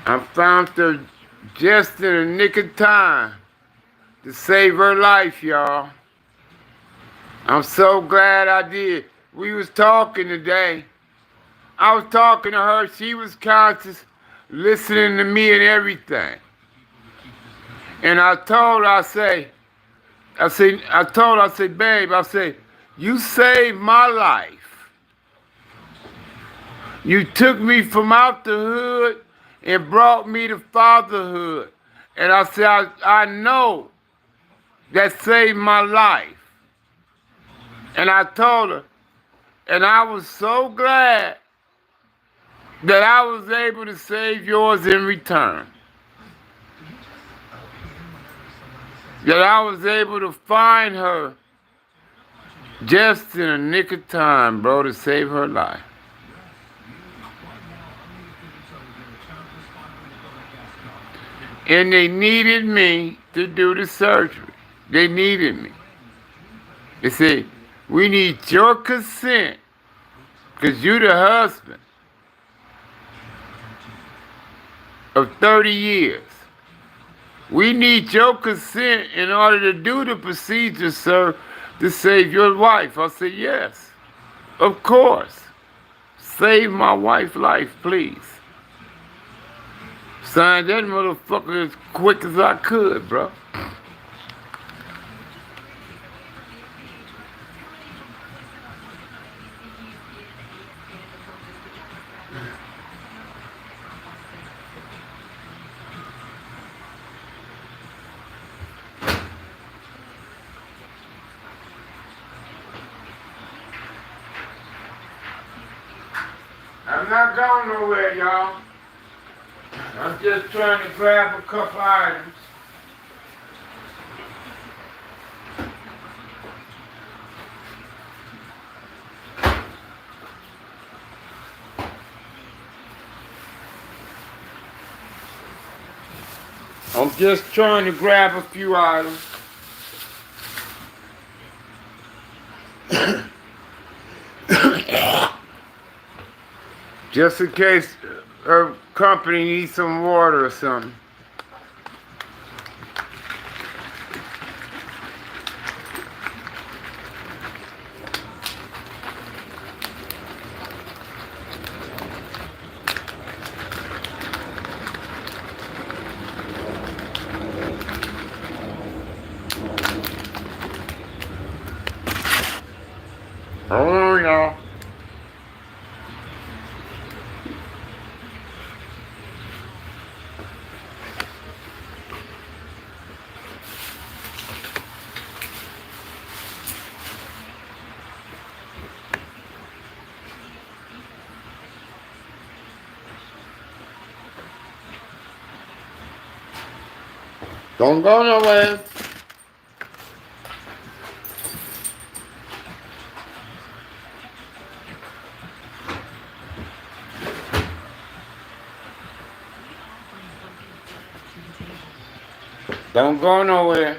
I found her just in the nick of time to save her life, y'all. I'm so glad I did. We was talking today. I was talking to her. She was conscious, listening to me and everything. And I told her, I told her, I said, babe, I said, you saved my life. You took me from out the hood and brought me to fatherhood. And I said, I know that saved my life. And I told her, and I was so glad that I was able to save yours in return. That I was able to find her just in a nick of time, bro, to save her life. And they needed me to do the surgery. They needed me. They said, we need your consent, because you're the husband of 30 years. We need your consent in order to do the procedure, sir, to save your wife. I said, yes, of course. Save my wife's life, please. Signed that motherfucker as quick as I could, bro. I'm not going nowhere, y'all. I'm just trying to grab a couple items. I'm just trying to grab a few items. Just in case her company needs some water or something. Hold on, y'all. Don't go nowhere. Don't go nowhere.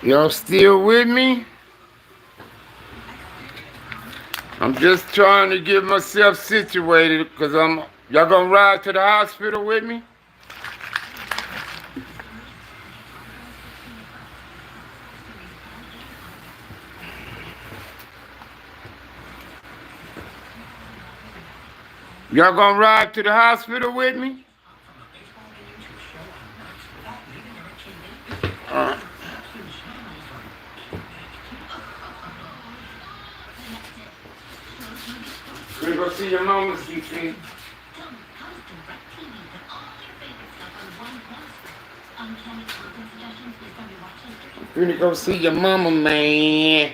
Y'all still with me? I'm just trying to get myself situated because y'all gonna ride to the hospital with me? Y'all gonna ride to the hospital with me? We're gonna see your mama, CC. We're gonna go see your mama, man.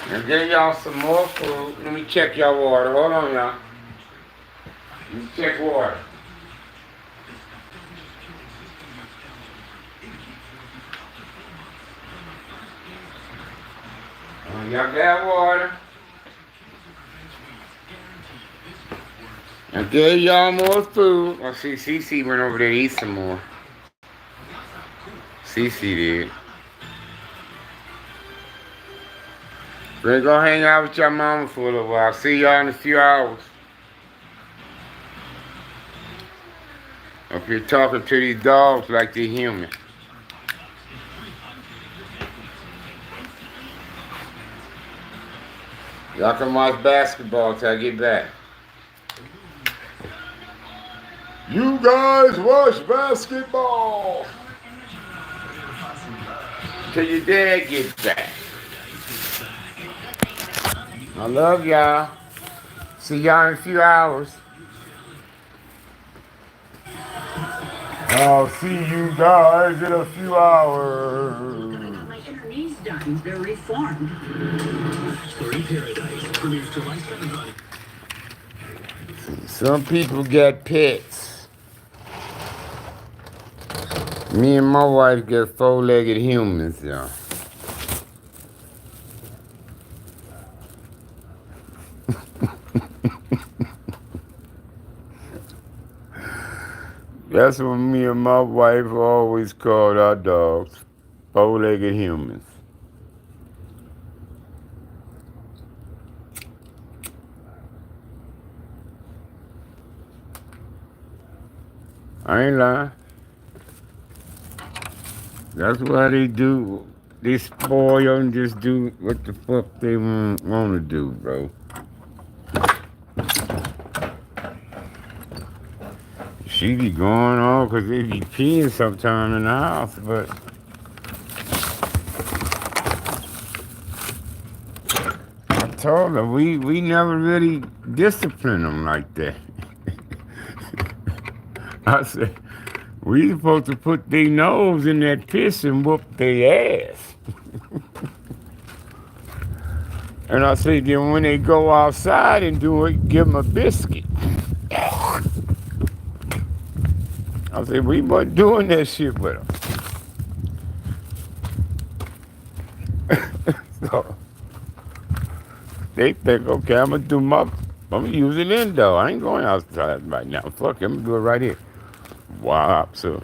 And get y'all some more food. Let me check y'all water. Hold on, y'all. Let me check water. Y'all got water. I gave y'all more food. I see CC went over there to eat some more. CC did. We're gonna hang out with your mama for a little while. See y'all in a few hours. Up here talking to these dogs like they're human. Y'all can watch basketball till I get back. You guys watch basketball till your dad gets back. I love y'all. See y'all in a few hours. I'll see you guys in a few hours. My inner knees done. They're reformed. Some people get pets. Me and my wife get four-legged humans, y'all. That's what me and my wife always called our dogs, four-legged humans. I ain't lying. That's why they do. They spoil and just do what the fuck they want to do, bro. She be going on because they be peeing sometime in the house, but I told her we never really discipline them like that. I said, we supposed to put their nose in that piss and whoop their ass. And I say, then when they go outside and do it, give them a biscuit. I say, we wasn't doing that shit with them. So they think, okay, I'm gonna use it indoor. I ain't going outside right now. Fuck it, I'm gonna do it right here. Wow. So,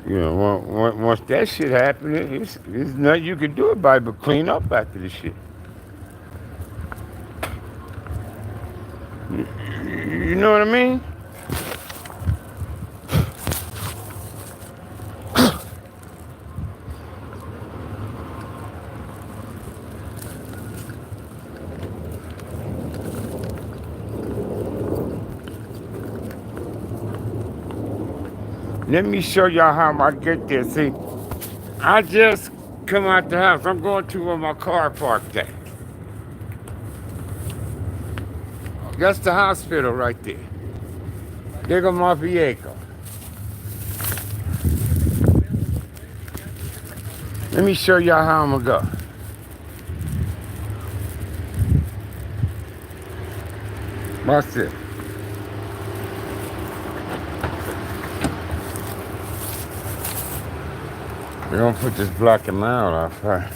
once that shit happens, there's nothing you can do about it but clean up after the shit. You know what I mean? Let me show y'all how I get there. See, I just come out the house. I'm going to where my car parked at. That's the hospital right there. There go my vehicle. Let me show y'all how I'm gonna go. Watch this. We're gonna put this black and mild off right.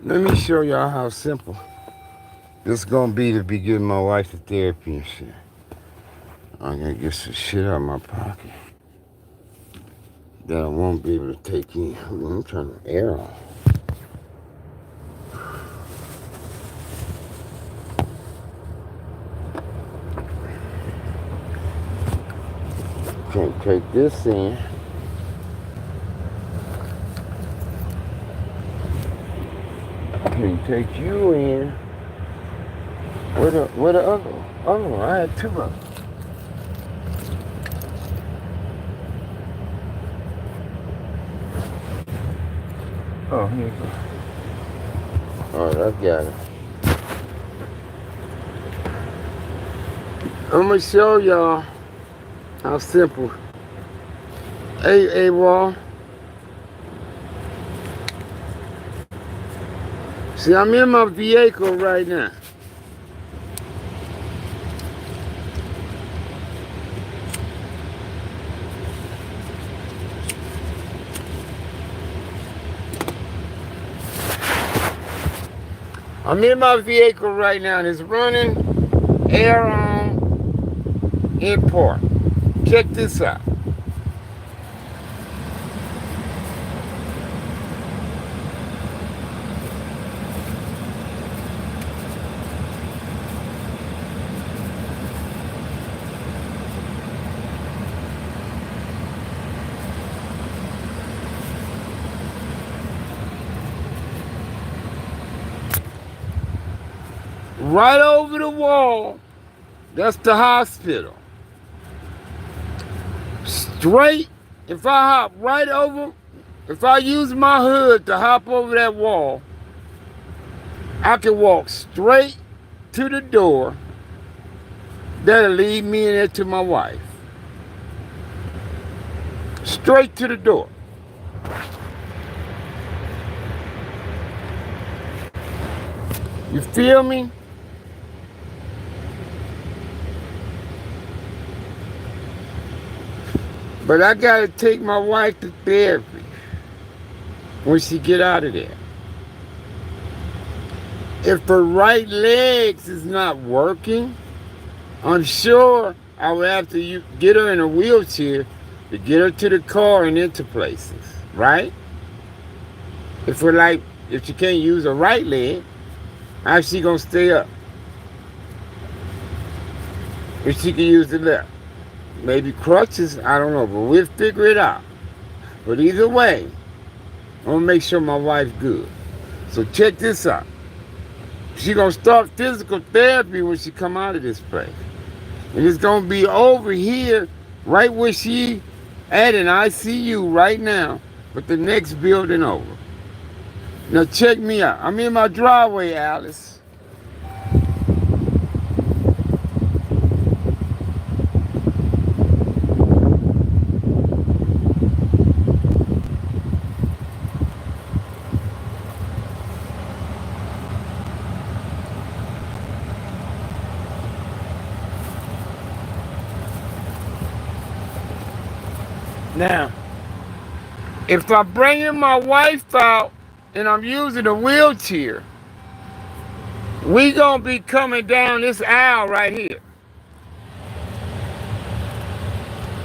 Let me show y'all how simple this gonna be to be giving my wife the therapy and shit. I'm gonna get some shit out of my pocket that I won't be able to take in. I'm trying to air on. Can't take this in. Can't take you in. Where the other one? Oh, I had two of them. Oh, here you go. Alright, I got it. I'm gonna show y'all how simple. Hey, Wall. See, I'm in my vehicle right now. I'm in my vehicle right now and it's running, air on, import. Check this out. Right over the wall, that's the hospital. Straight, if I use my hood to hop over that wall, I can walk straight to the door. That'll lead me in there to my wife. Straight to the door. You feel me? But I gotta take my wife to therapy when she get out of there. If her right legs is not working, I'm sure I would have to get her in a wheelchair to get her to the car and into places, right? If she can't use her right leg, how's she gonna stay up? If she can use the left. Maybe crutches, I don't know, but we'll figure it out. But either way, I'm gonna make sure my wife's good. So check this out. She gonna start physical therapy when she come out of this place. And it's gonna be over here, right where she at in ICU right now, but the next building over. Now check me out. I'm in my driveway, Alice. Now, if I'm bringing my wife out and I'm using a wheelchair, we gonna be coming down this aisle right here.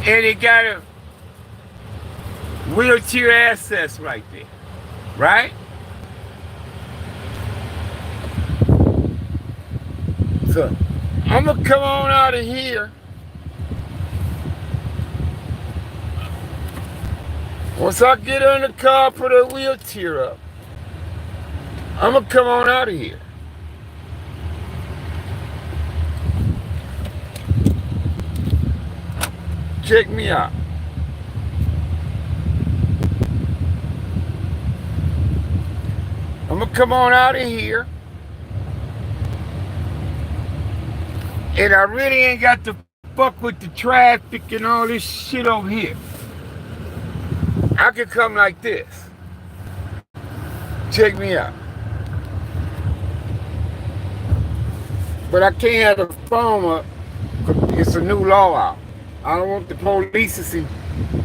And it got a wheelchair access right there, right? So I'm gonna come on out of here. Once I get in the car, put a wheelchair up, I'm gonna come on out of here. Check me out. I'm gonna come on out of here. And I really ain't got to fuck with the traffic and all this shit over here. I can come like this. Check me out. But I can't have the phone up. It's a new law out. I don't want the police to see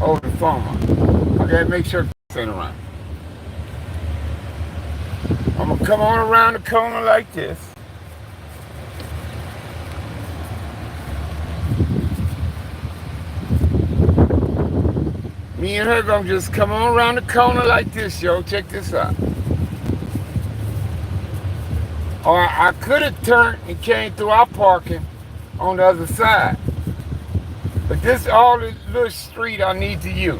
over the phone up. I gotta make sure it's ain't around. I'm gonna come on around the corner like this. Me and her gonna just come on around the corner like this, yo. Check this out. Or I could have turned and came through our parking on the other side. But this all the little street I need to use.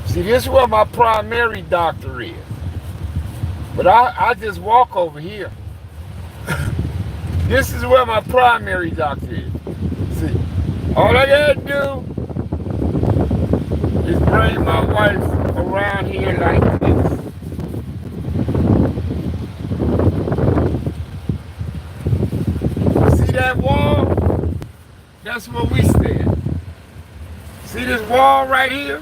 See, this is where my primary doctor is. But I just walk over here. This is where my primary doctor is. See, all I gotta do is bring my wife around here like this. See that wall? That's where we stand. See this wall right here?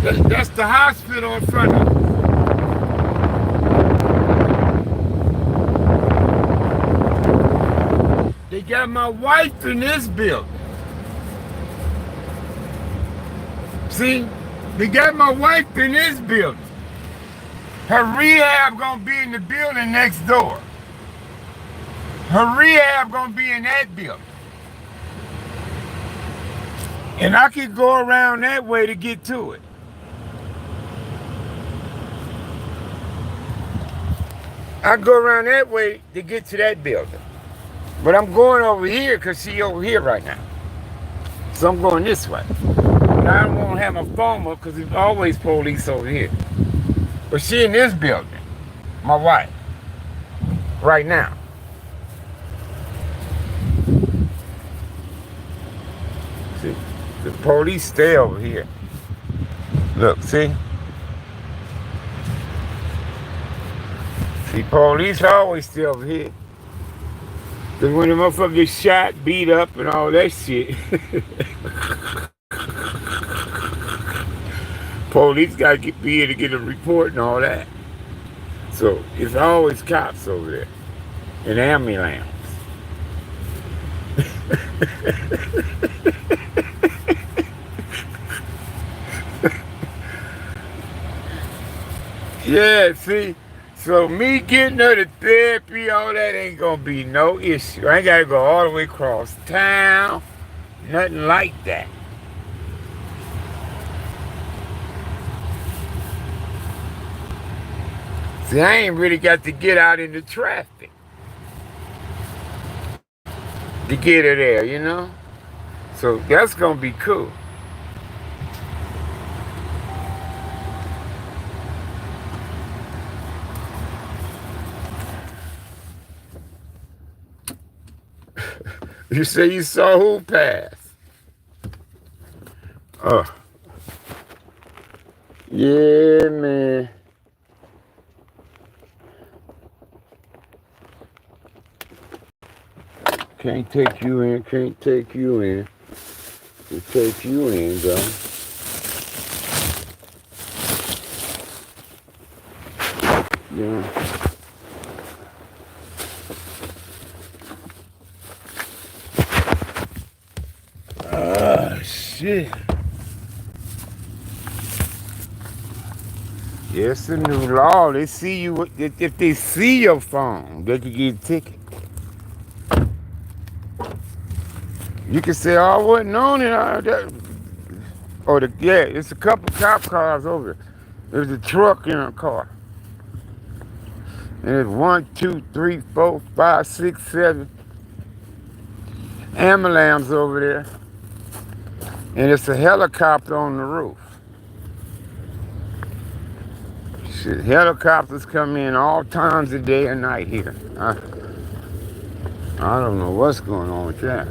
That's the hospital in front of us. They got my wife in this building. See, they got my wife in this building. Her rehab gonna be in the building next door. Her rehab gonna be in that building. And I can go around that way to get to it. I go around that way to get to that building. But I'm going over here because she's over here right now. So I'm going this way. And I don't want to have my phone up because there's always police over here. But she in this building, my wife, right now. See, the police stay over here. Look, see? See, police always stay over here. Because when the motherfucker gets shot, beat up, and all that shit, police got to be here to get a report and all that. So it's always cops over there. And ambulance. Yeah, see? So me getting her to therapy, all that ain't gonna be no issue. I ain't gotta go all the way across town. Nothing like that. See, I ain't really got to get out in the traffic to get her there, you know? So that's gonna be cool. You say you saw who pass? Oh. Yeah, man. Can't take you in, can't take you in. Can't take you in, though. Yeah. shit. Yeah, it's a new law. They see you. If they see your phone, they could get a ticket. You can say, "Oh, I wasn't on it." Yeah, it's a couple cop cars over there. There's a truck in a car. And there's 1, 2, 3, 4, 5, 6, 7 ambulance over there. And it's a helicopter on the roof. Shit, helicopters come in all times of day and night here. I don't know what's going on with that.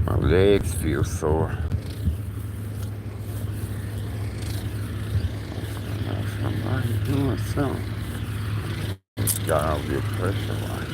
My legs feel sore. Somebody doing something. Got out there pressure wash.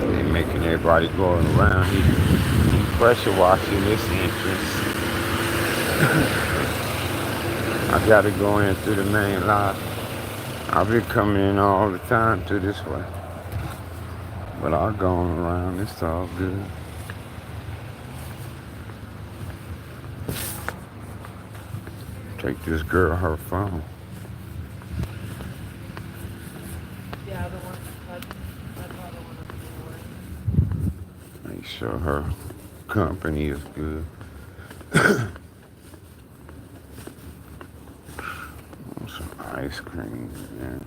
They making everybody going around here. Pressure washing this entrance. I gotta go in through the main lot. I've been coming in all the time through this way. But I'll go on around, it's all good. Take this girl her phone. Yeah, the one that's Make sure her company is good. Some ice cream, man.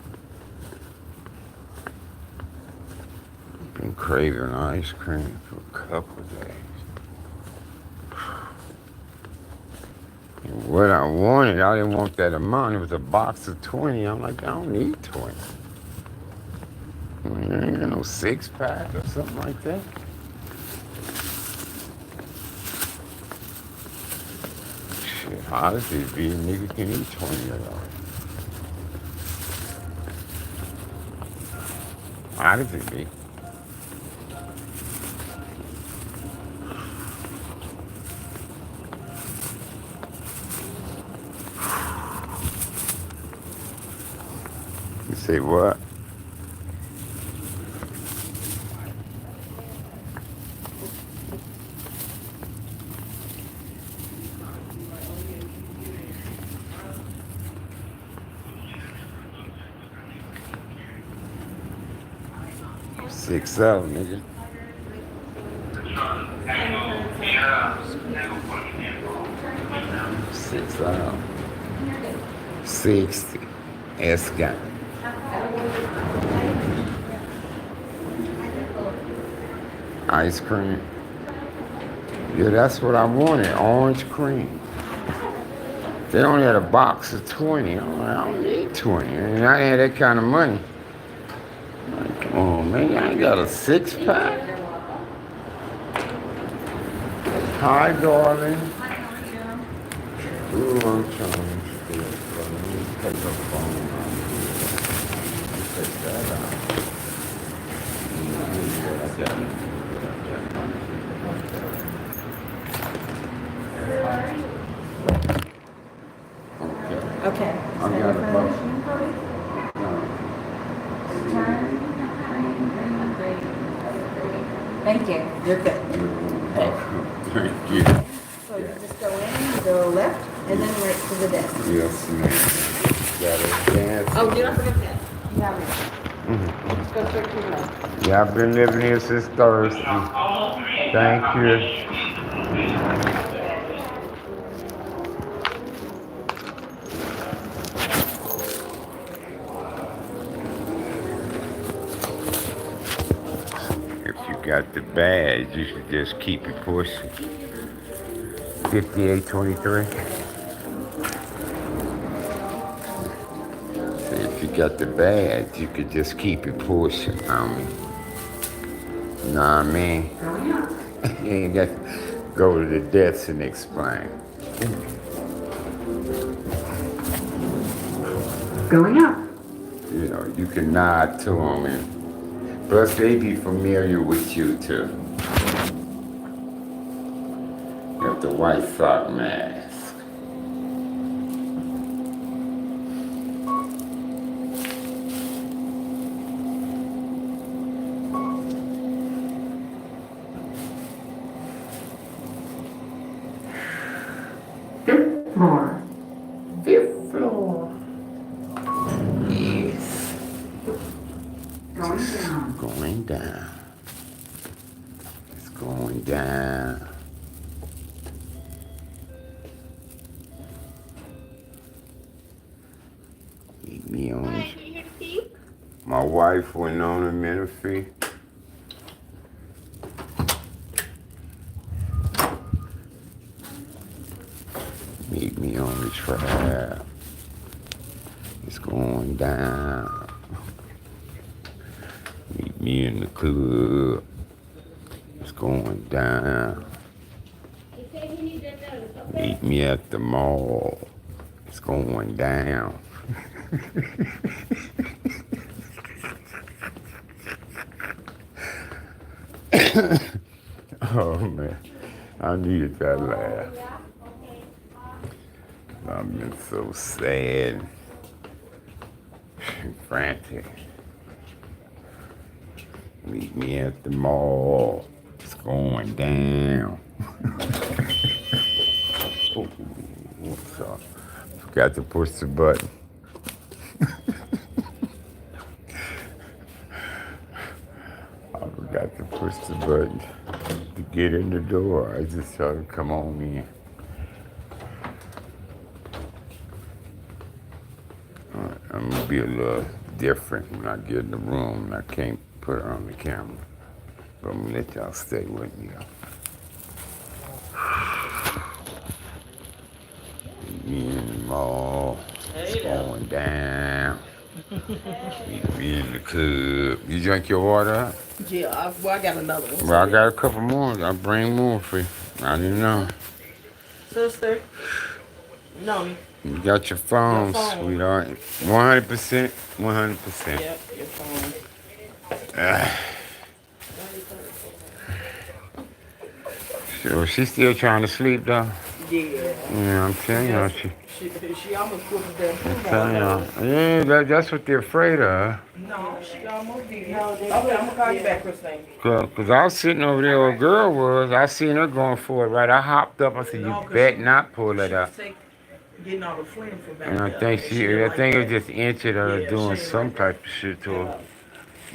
Been craving ice cream for a couple of days. And what I wanted, I didn't want that amount. It was a box of 20. I'm like, I don't need 20. I mean, there ain't got no 6-pack or something like that. Shit, how does it be? A nigga can eat 20 of those. How does it be? You say what? Six out, nigga. Six out. 60. Escant. Ice cream. Yeah, that's what I wanted. Orange cream. They only had a box of 20. I'm like, I don't need 20. And I had that kind of money. Like, come on, man. I ain't got a 6-pack. Hi, darling. Ooh, I'm trying to steal. Let me take her phone out. Take that out. I got it. Okay. I got a box. Thank you. You're good. Thank you. So you just go in, you go left, and then right to the desk. Yes, ma'am. Got it. Dance. Oh, you don't forget that. You have it. Let's go check your mail. Yeah, I've been living here since Thursday. Thank you. If you got the badge, you should just keep it pushing. 5823. If you got the badge, you could just keep it pushing. You know what I mean? You ain't got go to the depths and explain. Going up. You know, you can nod to them, and plus they be familiar with you too. Got the white sock mask. Fifth floor. Fifth floor. Yes. Going down. Going down. It's going down. Meet me on. My wife went on a ministry. Meet me on the track. It's going down. Meet me in the club. It's going down. Meet me at the mall. It's going down. Oh man, I needed that laugh. I've been so sad and frantic. Meet me at the mall. It's going down. Oh, what's up? Forgot to push the button. I forgot to push the button to get in the door. I just told him, come on in. I'm gonna be a little different when I get in the room, and I can't put her on the camera. But I'm gonna let y'all stay with me. Me in the mall, it's going down. Meet me in the club. You drink your water? Yeah, I got another one. Well, I got a couple more. I'll bring more for you. I didn't know. Sister, no. You got your phone, sweetheart. 100%, 100%. Yep, your phone. So she's still trying to sleep, though? Yeah. Yeah, I'm telling you. She almost put the damn I'm food telling on. you. Yeah, that's what they're afraid of. No, she almost did. Okay, I'm gonna call you back, Christine. Cause I was sitting over there where a girl was. I seen her going for it, right? I hopped up. I said, you bet not pull it up. Getting all the phlegm from back And I there. think it was just injured her doing some type of shit to her.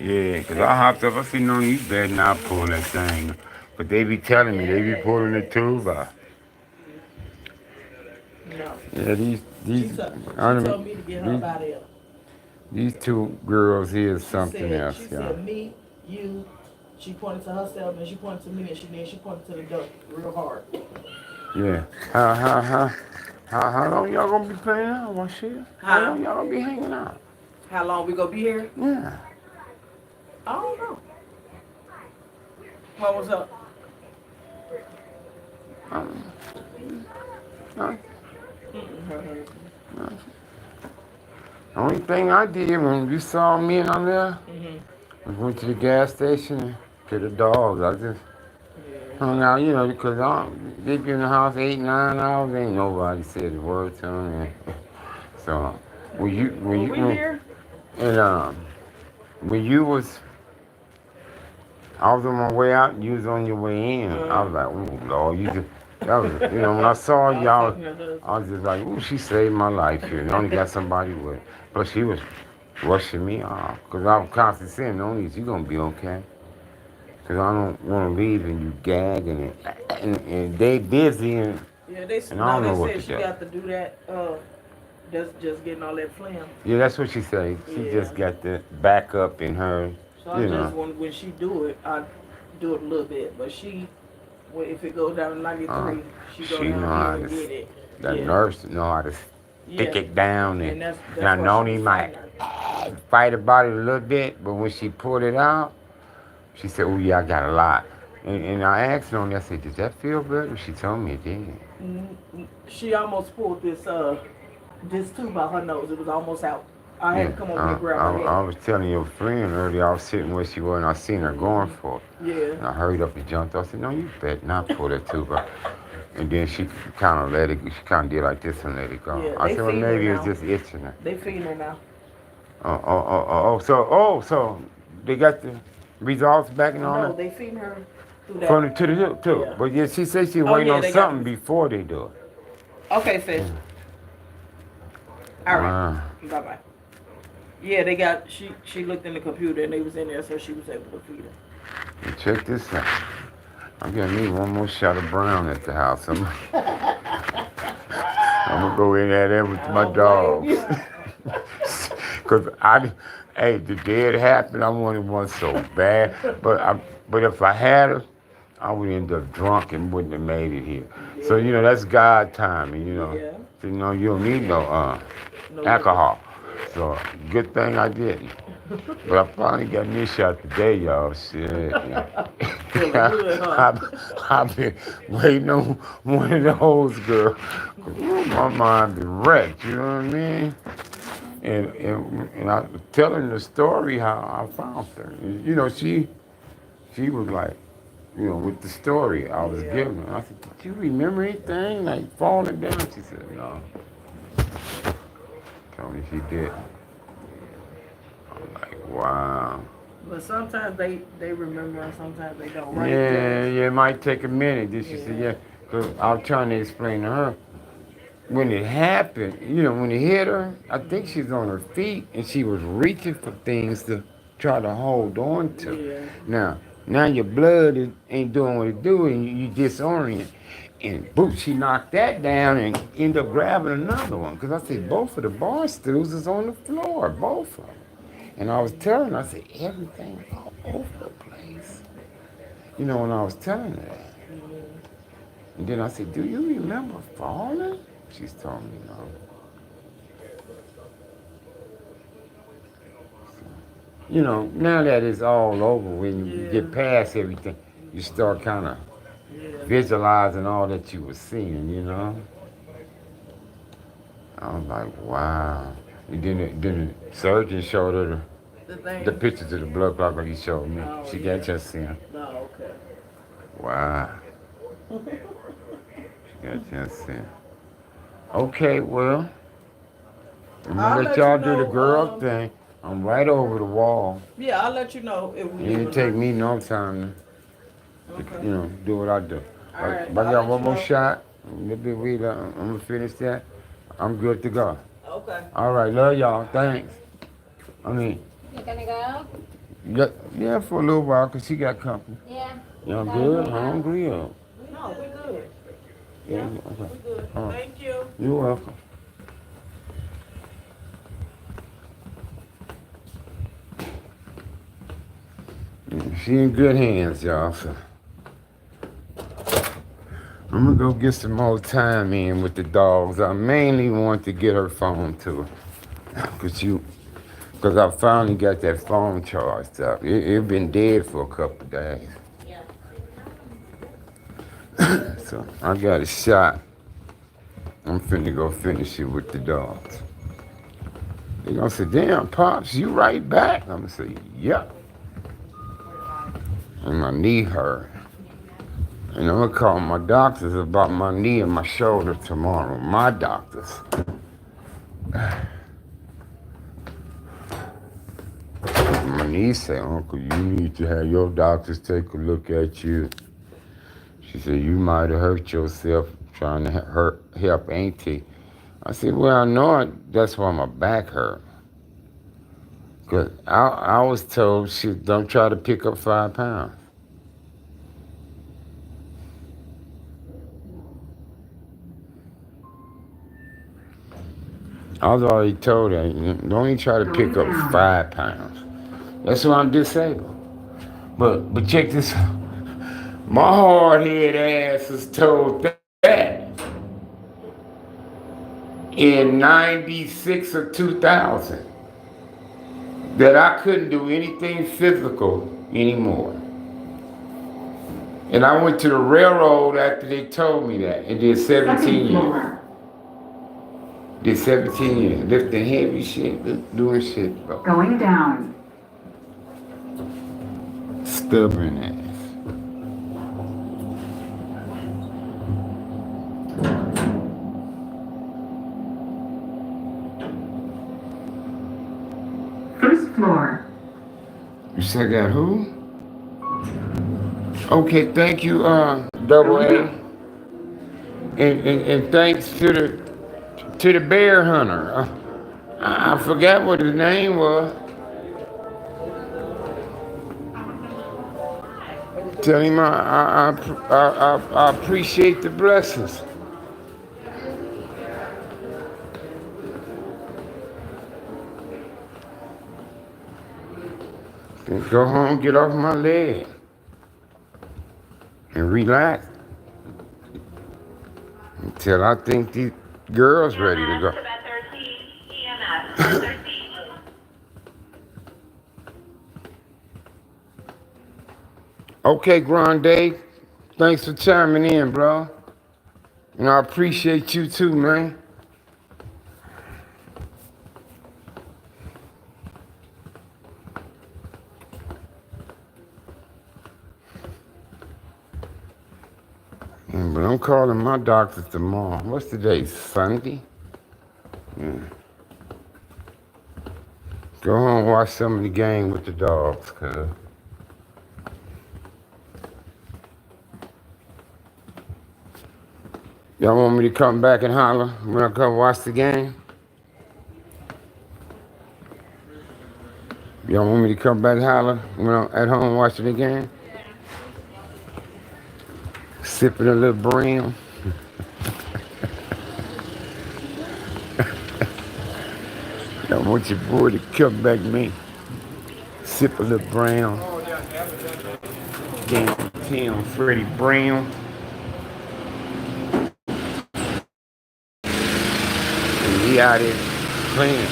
Yeah, cause I hopped up. I said, no, you better not pull that thing. But they be telling me, they be pulling the tube out. No. Yeah, these She told me to get her out of there. These two girls here is something She else, y'all. said, me, you, she pointed to herself, and she pointed to me, and then she pointed to the door real hard. Yeah. How long y'all gonna be playing out? What shit? How long y'all gonna be hanging out? How long we gonna be here? Yeah. I don't know. What was up? Only thing I did when you saw me and I'm there, I went to the gas station and to the dogs. I just hung out, you know, because they be in the house 8, 9 hours. Ain't nobody said a word to them. So when you when you was, I was on my way out and you was on your way in. I was like, oh Lord, you just. That was, you know, when I saw y'all, I was just like, ooh, she saved my life here. And I only got somebody with. But she was rushing me off. Because I was constantly saying, no, you going to be okay. Because I don't want to leave and you gagging and they busy and I don't know what to do. She got to do that, just getting all that phlegm. Yeah, that's what she said. She just got the back up in her, so I just when she do it, I do it a little bit. But if it goes down to 93, she go down here and get it. The nurse know how to stick it down, and I know he might fight about it a little bit, but when she pulled it out, she said, "Oh yeah, I got a lot." And I asked her on there, I said, did that feel better? She told me it did. She almost pulled this tube out her nose. It was almost out. I had Yeah, to come over here and grab her I head. was telling your friend earlier, I was sitting where she was and I seen her going for it. Yeah. And I hurried up and jumped. I said, no, you better not pull that tube out. And then she kind of let it, she kind of did like this and let it go. Yeah, I they said, well, feeding her maybe it's now. just itching her. They feeding her now. So they got the results back and all No, that? they feeding her through that. From the to the hip, too. Yeah. But yeah, she said she Oh waiting yeah, on they got. something before they do it. Okay, sis. All right. Wow. Bye bye. Yeah, they got. She looked in the computer and they was in there, so she was able to feed her. And check this out. I'm gonna need one more shot of brown at the house. I'm gonna go in there with my dogs. Cause hey, the day it happened, I wanted one so bad. But if I had her, I would end up drunk and wouldn't have made it here. So that's God timing. Yeah. So, you don't need no No. alcohol. So good thing I didn't. But I finally got me a shot today, y'all. Shit. Feeling good, huh? I've been waiting on one of those girls. My mind be wrecked, you know what I mean? And I was telling the story how I found her. She was like, with the story I was Yeah. giving her. I said, did you remember anything? Like falling down? She said, no. Told me she did. I'm like, wow. But sometimes they remember and sometimes they don't. Right? Yeah, it might take a minute. Then she said, yeah. Because I was trying to explain to her. When it happened, when it hit her, I think she's on her feet and she was reaching for things to try to hold on to. Yeah. Now your blood ain't doing what it do and you disorient. And boom, she knocked that down and ended up grabbing another one. Because I said, both of the bar stools is on the floor, both of them. And I was telling her, I said, everything all over the place. When I was telling her that. And then I said, do you remember falling? She's told me no. Now that it's all over, when you get past everything, you start kind of visualizing all that you were seeing. I was like, wow. And then the surgeon showed her the pictures of the blood clot like he showed me. Oh, She got just seen. Oh, okay. Wow. She got just seen. Okay, well, I'm I'll gonna let let y'all you do the know, girl thing. I'm right over the wall. Yeah, I'll let you know if It we. didn't take me no time to, do what I do. All right, If I I'll got let one you more know. shot, a little bit weed, I'm gonna finish that. I'm good to go. Okay. All right, love y'all. Thanks. I mean, You gonna go? yeah, for a little while, cause she got company. Yeah. Y'all good? Hungry or? No, we good. Yeah, Yeah, okay. we good. All right. Thank you. You're welcome. She in good hands, y'all. So I'm gonna go get some more time in with the dogs. I mainly want to get her phone to her, cause I finally got that phone charged up. It been dead for a couple of days. So I got a shot. I'm finna go finish it with the dogs. They gonna say, damn, Pops, you right back? I'm gonna say, yep. And my knee hurt. And I'm gonna call my doctors about my knee and my shoulder tomorrow. My doctors. My niece said, Uncle, you need to have your doctors take a look at you. She said, you might have hurt yourself trying to help Auntie. I said, well, I know that's why my back hurt. Cause I was told, don't try to pick up 5 pounds. I was already told her, don't even try to pick up 5 pounds. That's why I'm disabled. But check this out. My hard head ass was told that in 96 or 2000 that I couldn't do anything physical anymore. And I went to the railroad after they told me that and did 17 years. Did 17 years. Lifting heavy shit, doing shit, bro. Going down. Stubborn ass. First floor. You said I got who? Okay, thank you, Double A. And thanks to the bear hunter. I forgot what his name was. Tell him I appreciate the blessings. Then go home, get off my leg, and relax until I think these girls ready to go. Okay, Grande, thanks for chiming in, bro. And I appreciate you too, man. But I'm calling my doctor tomorrow. What's the date? Sunday? Yeah. Go home, watch some of the game with the dogs, cuz. Y'all want me to come back and holler when I come watch the game? Y'all want me to come back and holler when I'm at home watching the game? Sipping a little brown. I want your boy to come back, man. Sip a little brown. Downtown Freddie Brown. And he out there playing.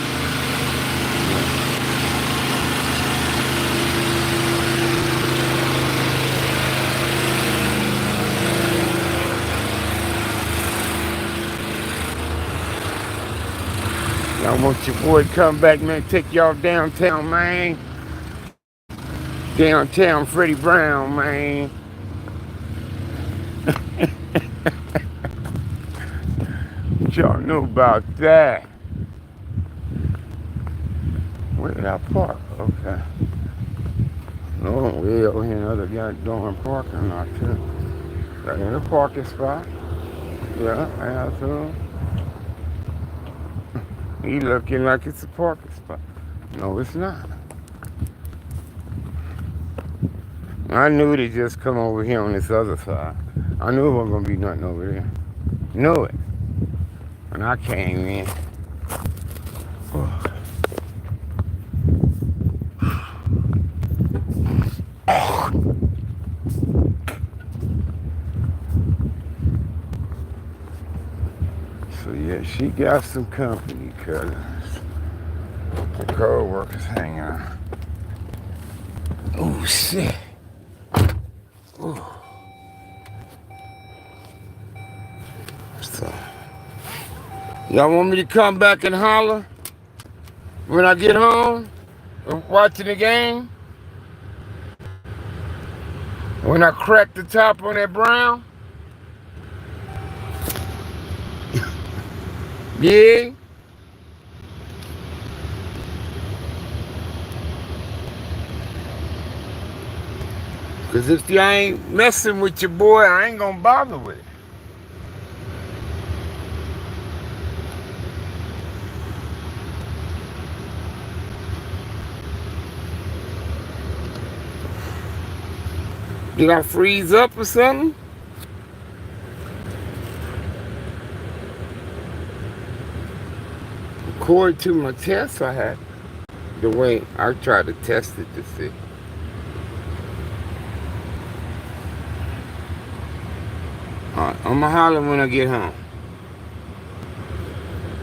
I want your boy to come back, man. Take y'all downtown, man. Downtown Freddie Brown, man. What y'all know about that? Where did I park? Okay. Oh, way over here in the other goddamn parking lot, too. Got in a parking spot. Yeah, I have to. He looking like it's a parking spot. No, it's not. I knew they just come over here on this other side. I knew it wasn't gonna be nothing over there. Knew it. When I came in. Oh. So yeah, she got some company, cuz the co-workers hang out. Oh shit. Ooh. So, y'all want me to come back and holler when I get home? Watching the game? When I crack the top on that brown? Yeah? Cause if you ain't messing with your boy, I ain't gonna bother with it. Did I freeze up or something? According to my test I had, the way I tried to test it to see. Alright, I'ma holler when I get home.